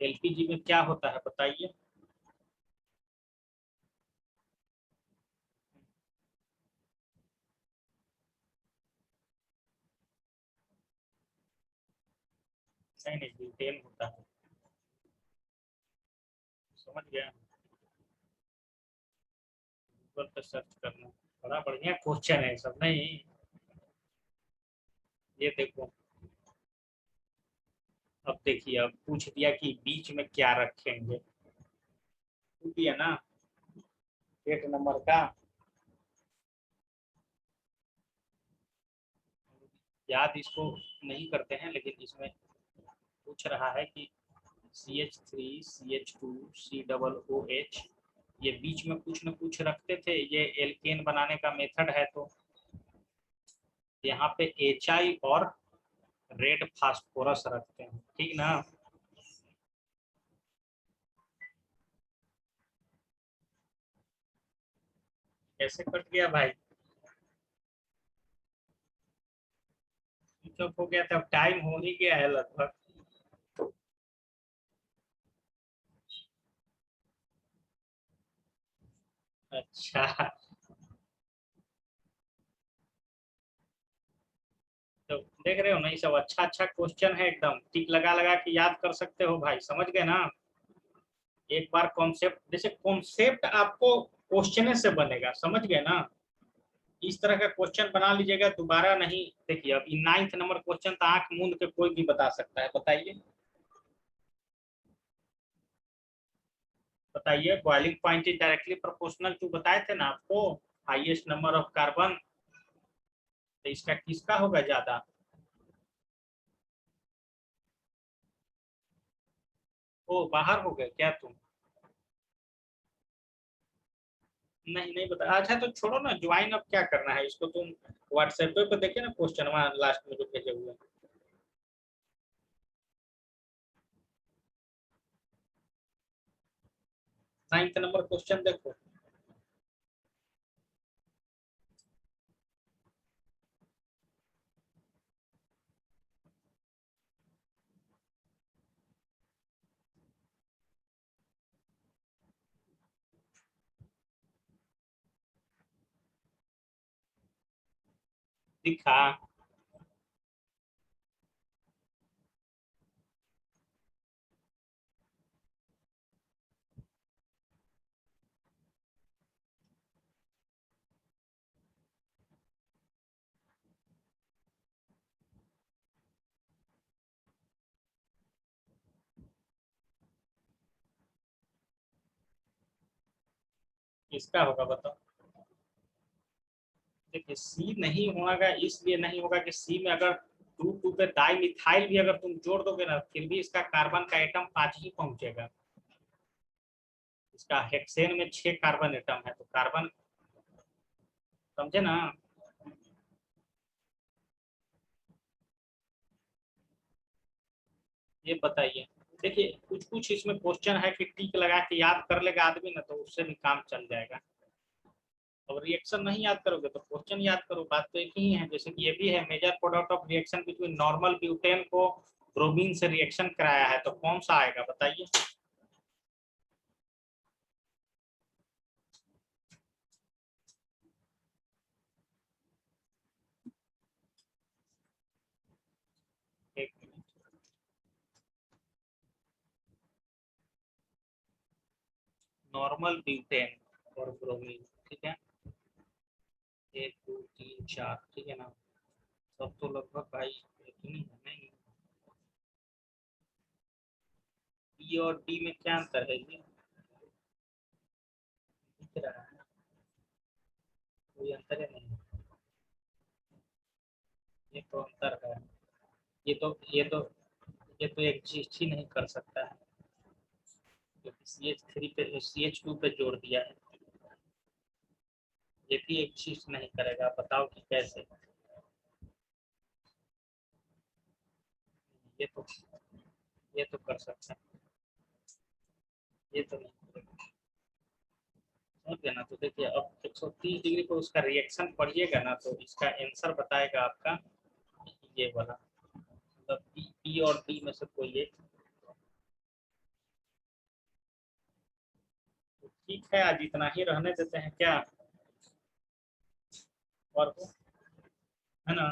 LPG में क्या होता है बताइए? नहीं नहीं, ब्यूटेन होता है, समझ गया? गूगल पे सर्च करना, बड़ा बढ़िया क्वेश्चन है सब, नहीं? ये देखो, अब देखिए, अब पूछ दिया कि बीच में क्या रखेंगे, पूछ दिया ना 8 नंबर का। याद इसको नहीं करते हैं, लेकिन इसमें पूछ रहा है कि CH3CH2COOH, ये बीच में कुछ न कुछ रखते थे, ये एल्केन बनाने का मेथड है, तो यहाँ पे HI और रेड फास्फोरस रखते हैं, ठीक ना? कैसे कट गया भाई? स्विच ऑफ हो गया था, टाइम हो ही गया है लगभग। अच्छा, तो देख रहे हो ना, ये सब अच्छा अच्छा क्वेश्चन है, एकदम टिक लगा लगा के याद कर सकते हो भाई, समझ गए ना? एक बार कॉन्सेप्ट, जैसे कॉन्सेप्ट आपको क्वेश्चन से बनेगा, समझ गए ना? इस तरह का क्वेश्चन बना लीजिएगा, दोबारा नहीं। देखिए अब 9th नंबर क्वेश्चन तो आंख मूंद के कोई भी बता सकता है, बताइए। बताइए, boiling point is directly proportional to, बताए थे ना आपको, हाईएस्ट नंबर ऑफ कार्बन, तो इसका किसका होगा ज्यादा? ओ बाहर हो गए क्या तुम? नहीं नहीं बता। अच्छा तो छोड़ो ना, ज्वाइन अब क्या करना है इसको, तुम व्हाट्सएप पे देखे ना क्वेश्चन वहाँ लास्ट में जो भेजे हुए हैं। 9th नंबर क्वेश्चन देखो। दिखा? किसका होगा बताओ? देखिए सी नहीं होगा, इसलिए नहीं होगा कि सी में अगर 2 पे डाई मिथाइल भी अगर तुम जोड़ दोगे ना, फिर भी इसका कार्बन का एटम 5 ही पहुंचेगा। इसका हेक्सेन में 6 कार्बन एटम है, तो कार्बन, समझे ना? ये बताइए। देखिए कुछ कुछ इसमें क्वेश्चन है कि टिक लगा के याद कर लेगा आदमी ना, तो उससे भी काम चल जाएगा। अब रिएक्शन नहीं याद करोगे तो क्वेश्चन याद करो, बात तो एक ही है। जैसे कि ये भी है, major product of reaction between normal butane को ब्रोमीन से रिएक्शन कराया है, तो कौन सा आएगा बताइए? एक मिनट। नॉर्मल ब्यूटेन और ब्रोमीन, ठीक है। 1 2 3 4, ठीक है ना? सब तो लगभग भाई एक ही है नहीं? बी और डी में क्या अंतर है ये? दिख रहा है? कोई अंतर है नहीं? ये तो अंतर है। ये तो एग्जिस्ट ही नहीं कर सकता है, क्योंकि CH3 पे CH2 पे जोड़ दिया है। ये भी एग्जिस्ट नहीं करेगा, बताओ कि कैसे? ये तो ये तो कर सकते हैं, ये तो नहीं करेगा। समझ गए ना? तो देखिए अब 130 डिग्री पर उसका रिएक्शन पढ़िएगा ना, तो इसका आंसर बताएगा आपका ये वाला, मतलब बी और डी में से कोई एक। तो ठीक है, आज इतना ही रहने देते हैं क्या? और है ना?